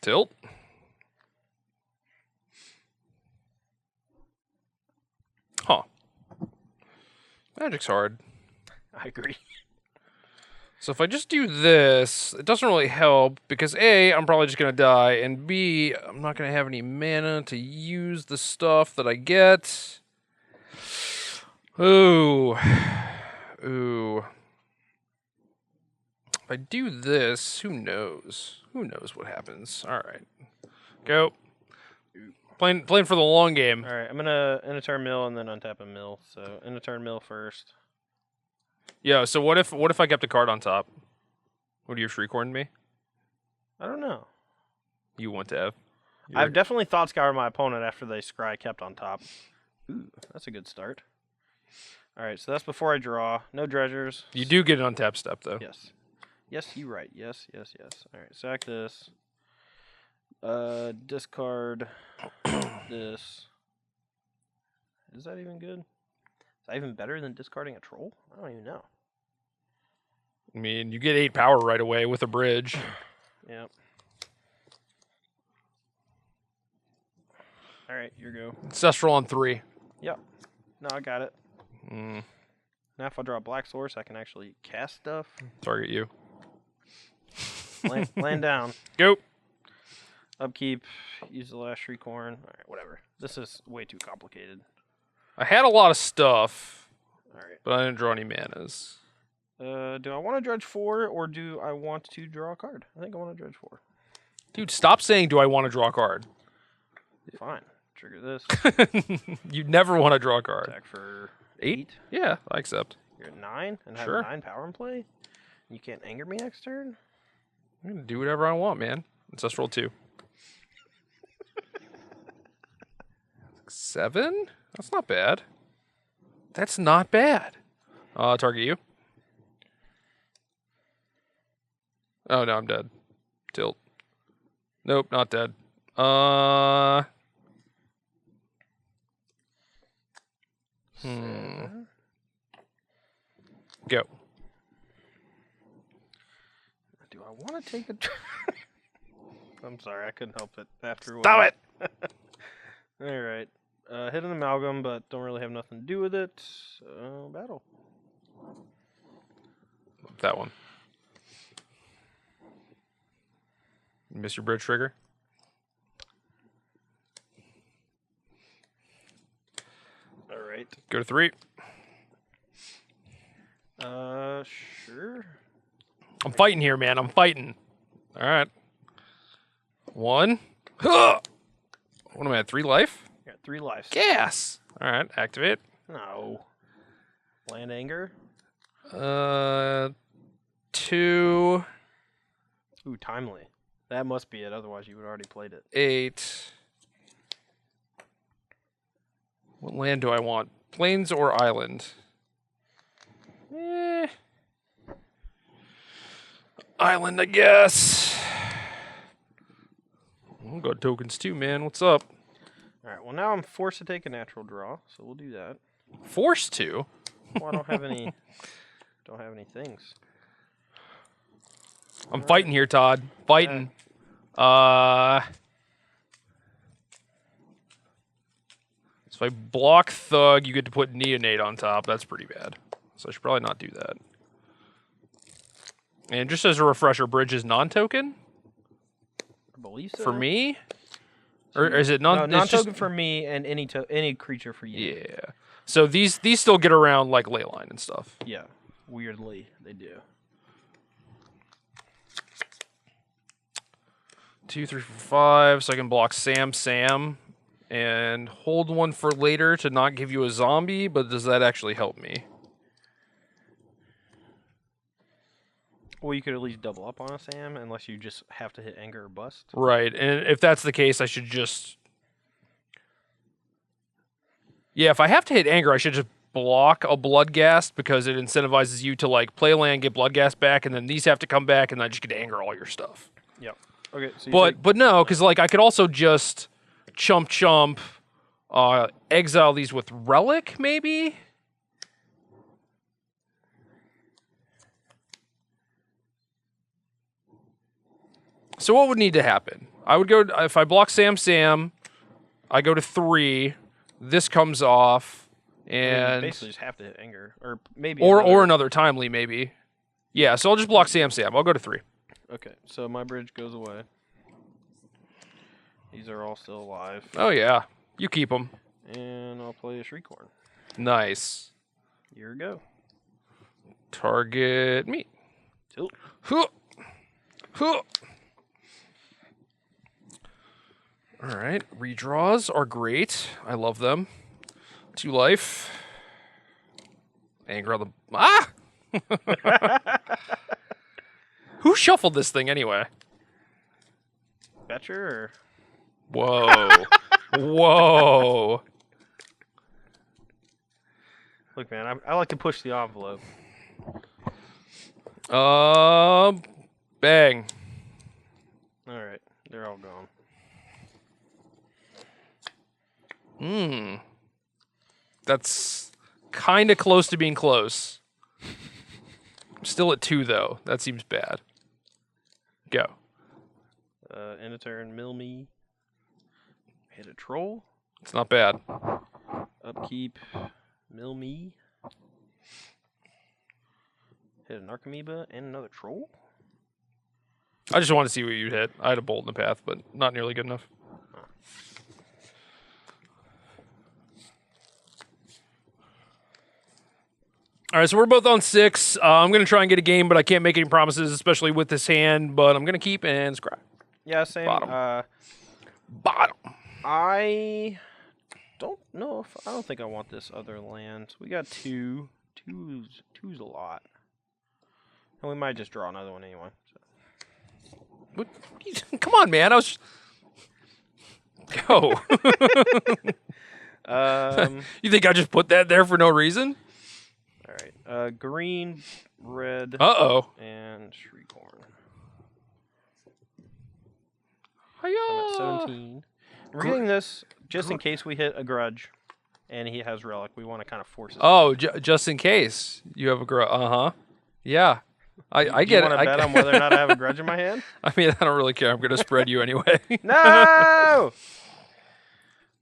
Tilt. Huh. Magic's hard. I agree. So if I just do this, it doesn't really help because A, I'm probably just going to die, and B, I'm not going to have any mana to use the stuff that I get. Ooh. Ooh. If I do this, who knows? Who knows what happens? All right. Go. Playing for the long game. All right, I'm going to end a turn mill and then untap a mill. So end a turn mill first. Yeah, so what if I kept a card on top? Would you have Shriekhorned me? I don't know. You want to have? I've definitely thought scoured my opponent after they scry kept on top. Ooh, that's a good start. All right, so that's before I draw. No dredgers. You do get an untapped step, though. Yes. Yes, you're right. Yes. All right, sack this. Discard this. Is that even good? Is that even better than discarding a troll? I don't even know. I mean, you get 8 power right away with a bridge. Yep. All right, your go. Ancestral on 3. Yep. No, I got it. Mm. Now if I draw a black source, I can actually cast stuff. Target you. Land down. Go. Upkeep. Use the last Shriekhorn. All right, whatever. This is way too complicated. I had a lot of stuff, All right. but I didn't draw any manas. Do I want to dredge 4 or do I want to draw a card? I think I want to dredge 4. Dude, stop saying, do I want to draw a card? Fine. Trigger this. You never want to draw a card. Attack for 8? 8. Yeah, I accept. You're at 9 and have Sure. 9 power in play. You can't anger me next turn. I'm going to do whatever I want, man. Ancestral 2. 7? That's not bad. That's not bad. Target you. Oh, no, I'm dead. Tilt. Nope, not dead. Go. Do I want to take a... I'm sorry, I couldn't help it. After Stop it! All right. Hit an amalgam, but don't really have nothing to do with it. Battle. That one. Miss your bridge trigger. All right. Go to 3. Sure. I'm fighting here, man. I'm fighting. All right. 1. What am I at? 3 life? Got 3 lives. Gas. All right. Activate. No. Land anger. 2. Ooh, timely. That must be it. Otherwise, you would have already played it. 8. What land do I want? Plains or island? Island, I guess. We'll go tokens too, man. What's up? All right. Well, now I'm forced to take a natural draw, so we'll do that. Forced to? Well, I don't have any. Don't have any things. I'm fighting here, Todd. Fighting. So if I block Thug, you get to put Neonate on top. That's pretty bad. So I should probably not do that. And just as a refresher, Bridge is non-token? I believe so. For me? Or is it non? No, it's non-token just- for me and any creature for you. Yeah. So these still get around like Leyline and stuff. Yeah. Weirdly, they do. 2, 3, 4, 5. So I can block Sam, and hold one for later to not give you a zombie. But does that actually help me? Well, you could at least double up on a Sam, unless you just have to hit anger or bust. Right. And if that's the case, I should just. Yeah, if I have to hit anger, I should just block a Bloodghast because it incentivizes you to like play land, get Bloodghast back, and then these have to come back, and then just get to anger all your stuff. Yep. Okay. So But no, because like I could also just chump, exile these with Relic, maybe. So what would need to happen? I would go if I block Sam, I go to 3. This comes off, you and basically just have to hit anger, or maybe or another timely maybe. Yeah, so I'll just block Sam. I'll go to 3. Okay, so my bridge goes away. These are all still alive. Oh yeah, you keep them. And I'll play a Shriekhorn. Nice. Here we go. Target me. Tilt. Huh. Huh. All right, redraws are great. I love them. 2 life. Anger on the Who shuffled this thing anyway? Betcher or Whoa. Whoa. look, man, I like to push the envelope. Bang. All right, they're all gone. That's kind of close to being close. I'm still at 2 though. That seems bad. Go. End of turn, mill me. Hit a troll. It's not bad. Upkeep, mill me. Hit an Archamoeba and another troll. I just want to see what you'd hit. I had a bolt in the path, but not nearly good enough. All right, so we're both on 6. I'm going to try and get a game, but I can't make any promises, especially with this hand. But I'm going to keep and scry. Yeah, same. Bottom. Bottom. I don't know if I don't think I want this other land. We got two. Two's a lot. And we might just draw another one anyway. So. What? Come on, man. I was. Go. You think I just put that there for no reason? All right. Green, red, and Shriekhorn. So I'm at 17. We're getting this just in case we hit a grudge, and he has relic. We want to kind of force it. Oh, just in case you have a grudge. Yeah. I get it. You want to bet on whether or not I have a grudge in my hand? I mean, I don't really care. I'm going to spread you anyway. No!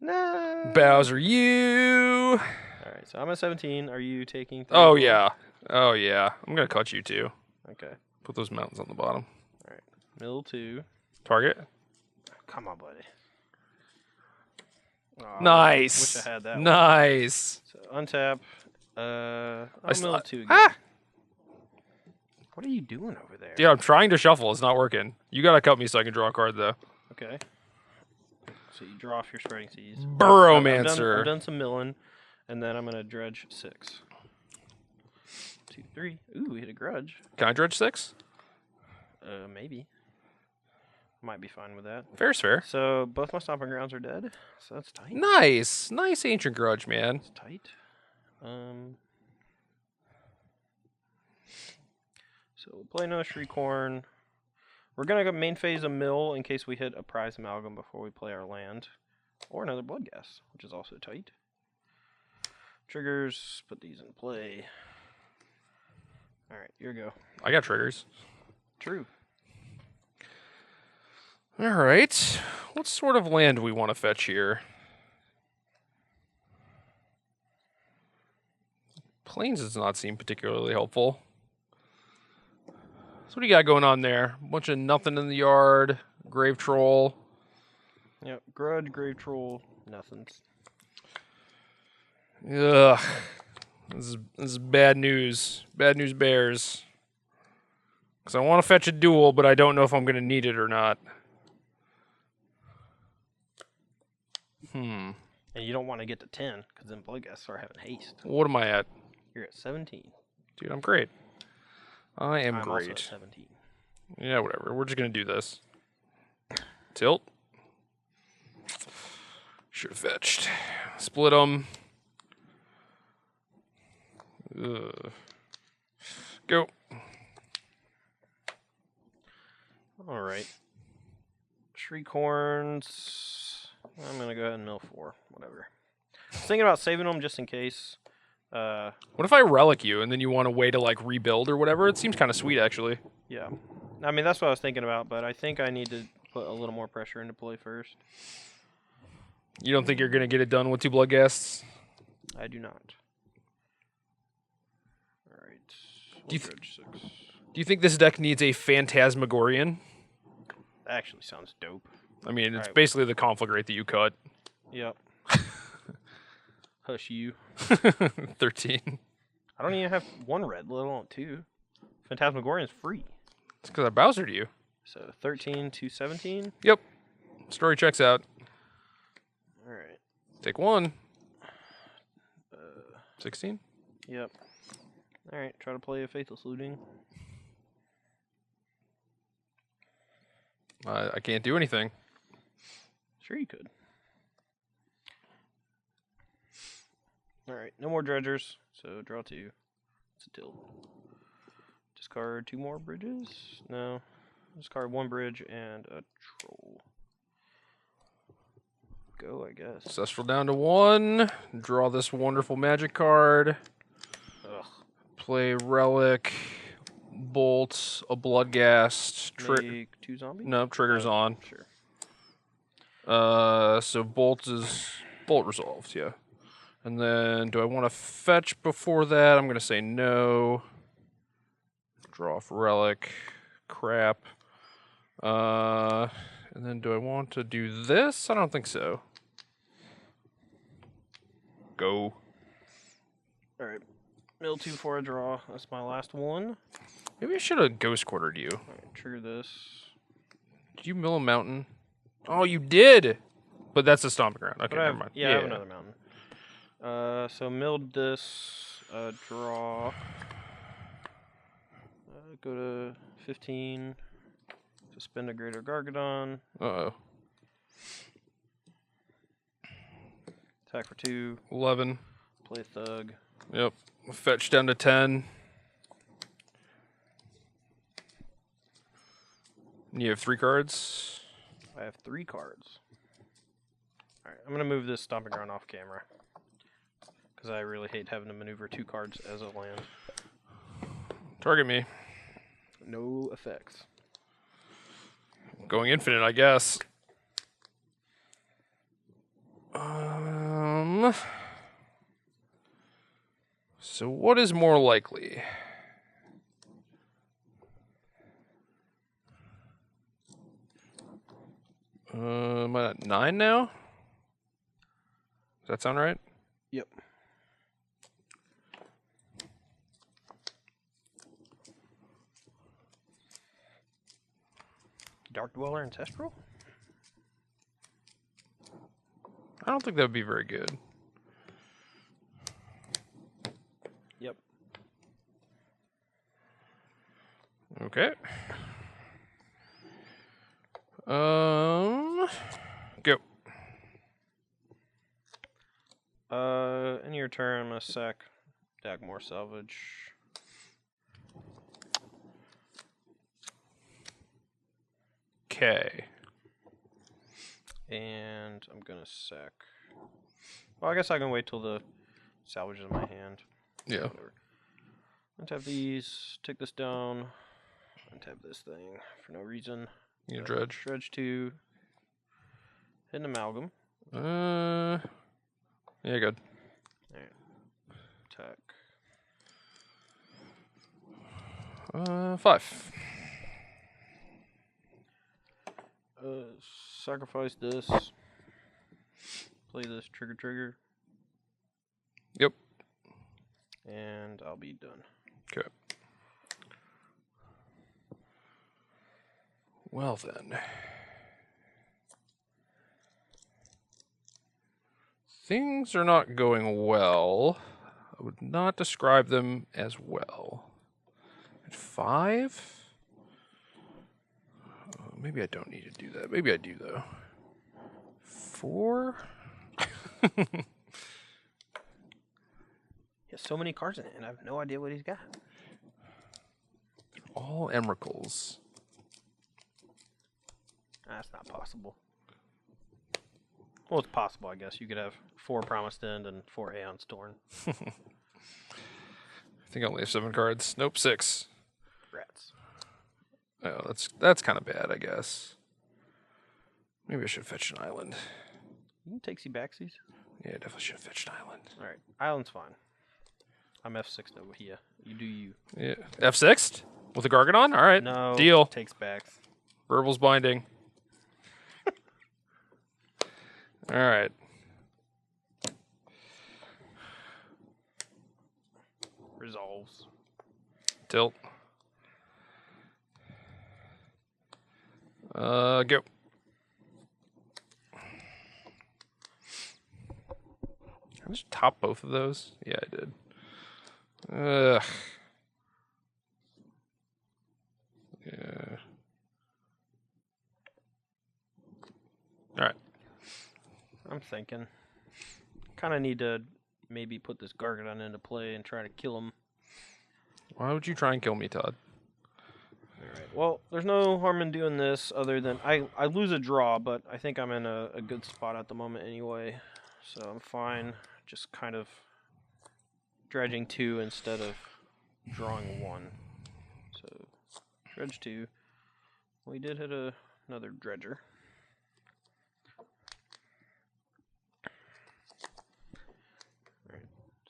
No! Bowser, you. All right, so I'm at 17. Are you taking 3? Oh, yeah. Oh, yeah. I'm going to cut you, too. Okay. Put those mountains on the bottom. All right. Mill 2. Target. Come on, buddy. Oh, Nice. Wish I had that Nice. one. So untap. Mill 2 again. Ah! What are you doing over there? Yeah, I'm trying to shuffle. It's not working. You got to cut me so I can draw a card, though. Okay. So you draw off your spreading seas. Burrowmancer. I've done some milling, and then I'm going to dredge 6. 2, 3. Ooh, we hit a grudge. Can I dredge 6? Maybe. Might be fine with that. Fair's fair. So both my stomping grounds are dead. So that's tight. Nice. Nice ancient grudge, man. It's tight. So we'll play another Shriekhorn. We're going to go main phase a mill in case we hit a prize amalgam before we play our land. Or another Bloodghast, which is also tight. Triggers, put these in play. Alright, here we go. I got triggers. True. Alright. What sort of land do we want to fetch here? Plains does not seem particularly helpful. So what do you got going on there? A bunch of nothing in the yard. Grave Troll. Yep, Grudge, Grave Troll, nothings. Ugh. This is bad news. Bad news bears. Because I want to fetch a duel, but I don't know if I'm going to need it or not. And you don't want to get to 10, because then Bloodghasts start having haste. What am I at? You're at 17. Dude, I'm great. I am I'm great. also at 17. Yeah, whatever. We're just going to do this. Tilt. Should have fetched. Split them. Go. All right. Shriekhorns. I'm going to go ahead and mill 4. Whatever. I was thinking about saving them just in case. What if I relic you and then you want a way to like rebuild or whatever? It seems kind of sweet, actually. Yeah. I mean, that's what I was thinking about, but I think I need to put a little more pressure into play first. You don't think you're going to get it done with 2 Bloodghasts? I do not. All right. Do Dredge 6. you think this deck needs a Phantasmagorian? That actually sounds dope. I mean, it's Right. basically the conflagrate that you cut. Yep. Hush you. 13. I don't even have 1 red, let alone 2. Phantasmagorian is free. It's because I Bowsered you. So 13 to 17. Yep. Story checks out. All right. Take 1. 16? Yep. All right. Try to play a Faithless Looting. I can't do anything. Sure you could. All right. No more dredgers. So draw 2. It's a tilt. Discard 2 more bridges. No. Discard 1 bridge and a troll. Go, I guess. Ancestral down to 1. Draw this wonderful magic card. Ugh. Play Relic. Bolt. A Bloodghast. Make 2 zombies? No, triggers on. Sure. So Bolt resolved, yeah. And then do I want to fetch before that? I'm going to say no. Draw off Relic. Crap. And then do I want to do this? I don't think so. Go. All right. Mill 2 for a draw. That's my last one. Maybe I should have Ghost Quartered you. All right. Trigger this. Did you mill a mountain? Oh, you did! But that's a stomping ground. Okay, never mind. Yeah, I have another mountain. So milled this, draw. Go to 15. Suspend a Greater Gargadon. Uh-oh. Attack for 2. 11. Play Thug. Yep. Fetch down to 10. You have 3 cards. I have 3 cards. Alright, I'm going to move this Stomping Ground off camera. Because I really hate having to maneuver 2 cards as a land. Target me. No effects. Going infinite, I guess. So what is more likely? Am I at 9 now? Does that sound right? Yep. Dark Dweller Ancestral? I don't think that would be very good. Yep. Okay. Go. In your turn, I'm gonna sack Dagmore Salvage. Okay. And I'm gonna sack. Well, I guess I can wait till the salvage is in my hand. Yeah. Whatever. Untap these, take this down, untap this thing for no reason. You dredge. Dredge 2. Hit an Amalgam. Yeah, good. Alright. Attack. 5. Sacrifice this. Play this trigger. Yep. And I'll be done. Okay. Well then. Things are not going well. I would not describe them as well. At 5? Maybe I don't need to do that. Maybe I do, though. 4? He has so many cards in it, and I have no idea what he's got. All Emeralds. That's not possible. Well, it's possible, I guess. You could have 4 Promised End and 4 Aeon Storm. I think I only have 7 cards. Nope, 6. Rats. Oh, that's kind of bad, I guess. Maybe I should fetch an island. You can take backsies. Yeah, I definitely should have fetched an island. Alright, island's fine. I'm F6 though here. You do you. Yeah. F6? With a Gargadon? Alright. No. Deal. Takes backs. Verbal's binding. Alright. Resolves. Tilt. Go. I just top both of those? Yeah, I did. Ugh. Yeah. Alright. I'm thinking. Kind of need to maybe put this Gargadon into play and try to kill him. Why would you try and kill me, Todd? Alright, well, there's no harm in doing this other than I lose a draw, but I think I'm in a good spot at the moment anyway. So I'm fine. Just kind of dredging 2 instead of drawing 1. So, dredge 2. We did hit another dredger. Alright.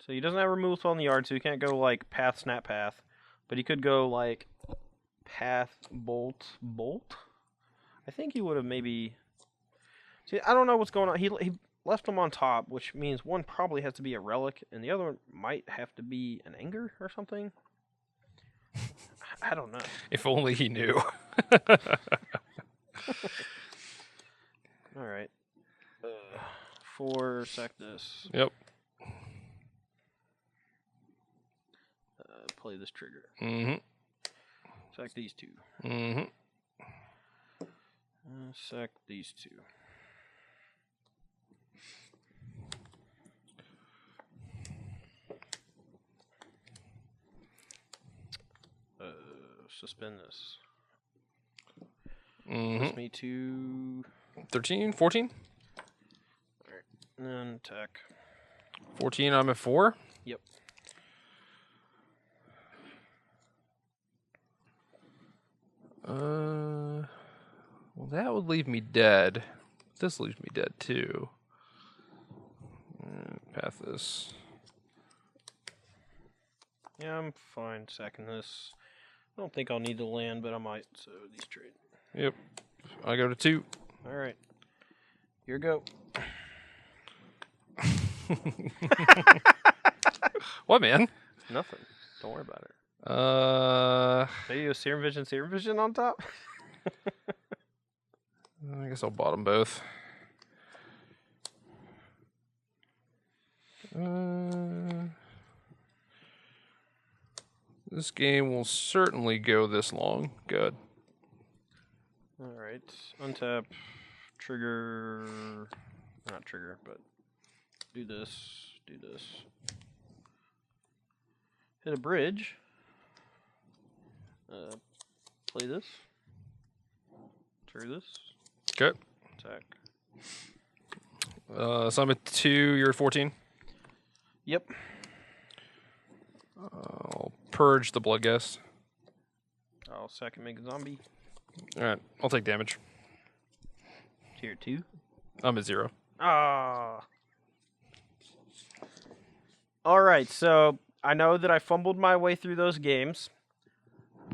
So he doesn't have removal spell in the yard, so he can't go like path, snap, path. But he could go like path, bolt. I think he would have maybe... See, I don't know what's going on. He left them on top, which means one probably has to be a relic, and the other one might have to be an anger or something. I don't know. If only he knew. All right. 4, sack this. Yep. Play this trigger. Mm-hmm. Sack these 2. Mm-hmm. Sack these 2. Suspend this. Puts me to 13, 14? Alright. And then attack. 14, I'm at 4? Yep. Well, that would leave me dead. This leaves me dead, too. Path this. Yeah, I'm fine sacking this. I don't think I'll need to land, but I might, so these trade. Yep. I go to 2. Alright. Here go. What, man? Nothing. Don't worry about it. Maybe a Serum Vision on top? I guess I'll bottom both. This game will certainly go this long. Good. Alright. Untap. Trigger. Not trigger, but do this. Do this. Hit a bridge. Play this. Trigger this. Okay. Attack. So I'm at 2, you're at 14? Yep. I'll purge the blood guest. I'll sack and make a zombie. Alright, I'll take damage. Tier 2. I'm at 0. Ah. Alright, so I know that I fumbled my way through those games,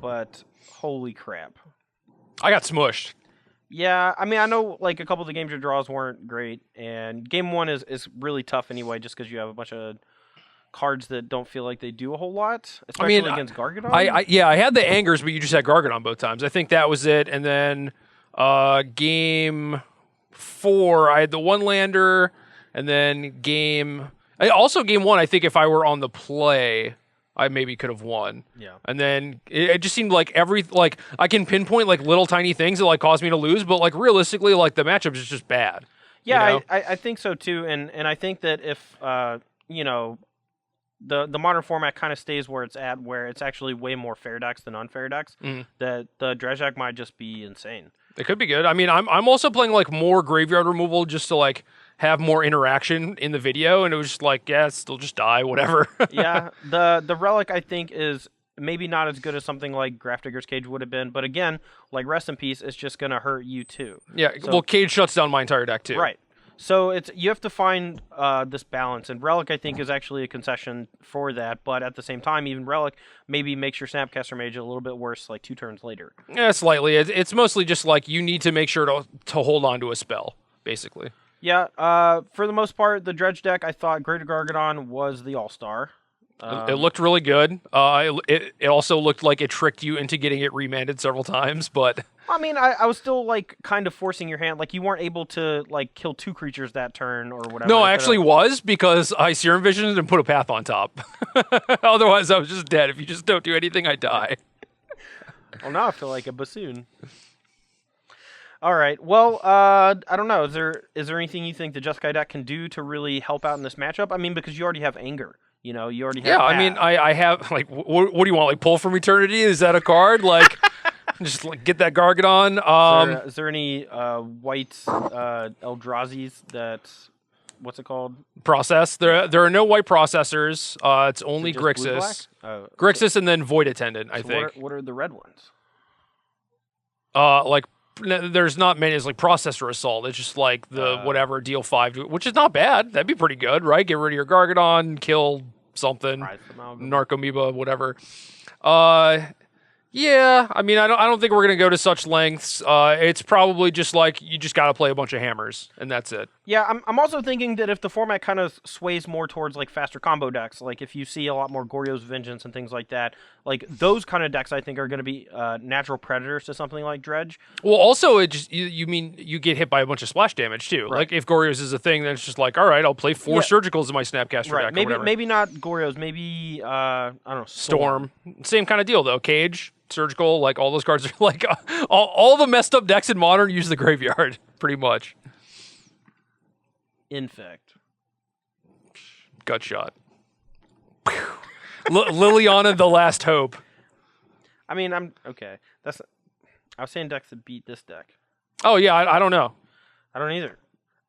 but holy crap. I got smushed. Yeah, I mean, I know like a couple of the games your draws weren't great, and game 1 is really tough anyway, just because you have a bunch of cards that don't feel like they do a whole lot, especially against Gargadon. I had the Angers, but you just had Gargadon both times. I think that was it. And then game 4, I had the one lander, and then game 1. I think if I were on the play, I maybe could have won. Yeah. And then it just seemed like I can pinpoint like little tiny things that like caused me to lose, but like realistically, like the matchup is just bad. Yeah, you know? I think so too, and I think that if you know, the modern format kind of stays where it's at, where it's actually way more fair decks than unfair decks, that the Dredge deck might just be insane. It could be good. I mean, I'm also playing like more graveyard removal just to like have more interaction in the video, and it was just like, yeah, still just die, whatever. Yeah, the relic I think is maybe not as good as something like Grafdigger's Cage would have been, but again, like Rest in Peace, it's just gonna hurt you too. Yeah, so, well, Cage shuts down my entire deck too. Right. So you have to find this balance, and Relic I think is actually a concession for that. But at the same time, even Relic maybe makes your Snapcaster Mage a little bit worse, like 2 turns later. Yeah, slightly. It's mostly just like you need to make sure to hold on to a spell, basically. Yeah. For the most part, the Dredge deck, I thought Greater Gargadon was the all-star. It looked really good. It also looked like it tricked you into getting it remanded several times, but I mean, I was still like kind of forcing your hand. Like you weren't able to like kill 2 creatures that turn or whatever. No, I actually was, because I Serum Visioned and put a path on top. Otherwise, I was just dead. If you just don't do anything, I die. Well, now I feel like a bassoon. All right. Well, I don't know. Is there anything you think the Jeskai deck can do to really help out in this matchup? I mean, because you already have Anger. You know, you already have. Yeah, I mean, I have like, what do you want? Like, Pull from Eternity? Is that a card? Like, just like get that Gargadon. Is there any white Eldrazi's that? What's it called? Process. There are no white processors. It's only Is it just Grixis. blue-black? Grixis and then Void Attendant, I think. What are the red ones? Like, there's not many. It's like Processor Assault. It's just like the whatever, deal 5, which is not bad. That'd be pretty good, right? Get rid of your Gargadon, kill something, Narcomoeba, whatever. Yeah, I mean, I don't think we're gonna go to such lengths. It's probably just like you just got to play a bunch of hammers, and that's it. Yeah, I'm also thinking that if the format kind of sways more towards like faster combo decks, like if you see a lot more Goryo's Vengeance and things like that, like those kind of decks I think are going to be natural predators to something like Dredge. Well, also, it just you mean you get hit by a bunch of splash damage too. Right. Like if Goryo's is a thing, then it's just like, all right, I'll play 4 surgicals in my Snapcaster Right. deck. Or whatever. Maybe not Goryo's. Maybe I don't know. Storm. Same kind of deal though. Cage, surgical, like all those cards are like all the messed up decks in Modern use the graveyard pretty much. Infect. Gut shot. Liliana, the last hope. I mean, I'm okay. I was saying decks that beat this deck. Oh yeah, I don't know. I don't either.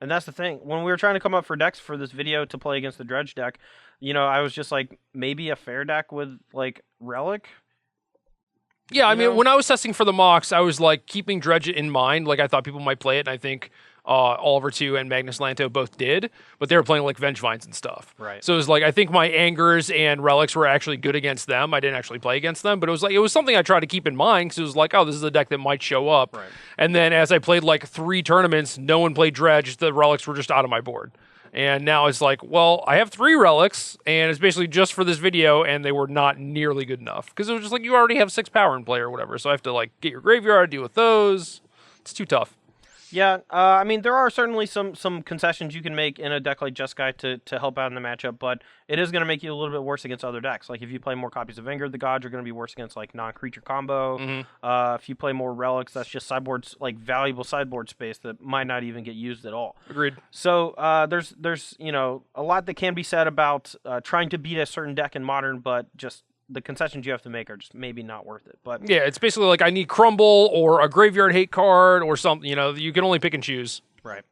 And that's the thing. When we were trying to come up for decks for this video to play against the Dredge deck, I was just like, maybe a fair deck with like Relic. Yeah, I mean, when I was testing for the mocks, I was like keeping Dredge in mind. Like I thought people might play it, and I think Oliver 2 and Magnus Lanto both did, but they were playing like Vengevines and stuff. Right. So it was like I think my Angers and Relics were actually good against them. I didn't actually play against them, but it was something I tried to keep in mind because it was like, oh, this is a deck that might show up. Right. And then as I played like 3 tournaments, no one played Dredge. The Relics were just out of my board. And now it's like, well, I have 3 relics, and it's basically just for this video, and they were not nearly good enough. Because it was just like, you already have 6 power in play or whatever, so I have to like get your graveyard, deal with those. It's too tough. Yeah, I mean, there are certainly some concessions you can make in a deck like Jeskai to help out in the matchup, but it is going to make you a little bit worse against other decks. Like, if you play more copies of Vanguard the Gods, you're going to be worse against, like, non-creature combo. Mm-hmm. If you play more Relics, that's just sideboards, like, valuable sideboard space that might not even get used at all. Agreed. So, there's a lot that can be said about trying to beat a certain deck in Modern, but just the concessions you have to make are just maybe not worth it. But yeah, it's basically like I need Crumble or a Graveyard Hate card or something. You can only pick and choose. Right.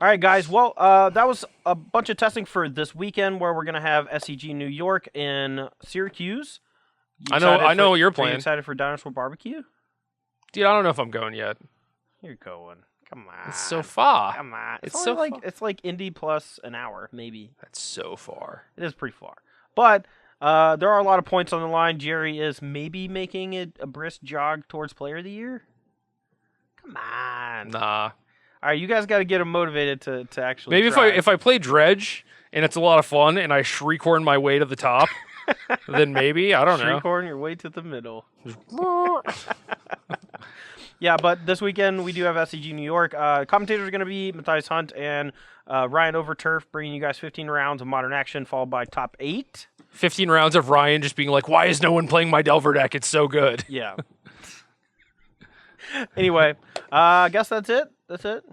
All right, guys. Well, that was a bunch of testing for this weekend where we're going to have SEG New York in Syracuse. I know what you're playing. Are you excited for Dinosaur Barbecue? Dude, I don't know if I'm going yet. You're going. Come on. It's so far. Come on. It's so like far. it's like Indy plus an hour, maybe. That's so far. It is pretty far. But there are a lot of points on the line. Gerry is maybe making it a brisk jog towards Player of the Year. Come on. Nah. All right, you guys got to get him motivated to actually. Maybe try. if I play Dredge and it's a lot of fun and I Shriekhorn my way to the top, then maybe I don't know. Shriekhorn your way to the middle. Yeah, but this weekend we do have SEG New York. Commentators are going to be Matthias Hunt and Ryan Overturf, bringing you guys 15 rounds of Modern Action, followed by top 8. 15 rounds of Ryan just being like, why is no one playing my Delver deck? It's so good. Yeah. Anyway, I guess that's it. That's it.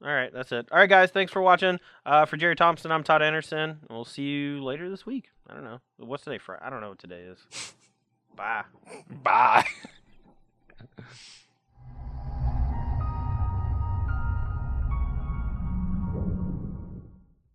All right, that's it. All right, guys, thanks for watching. For Gerry Thompson, I'm Todd Anderson. We'll see you later this week. I don't know. What's today? Friday? I don't know what today is. Bye. Bye.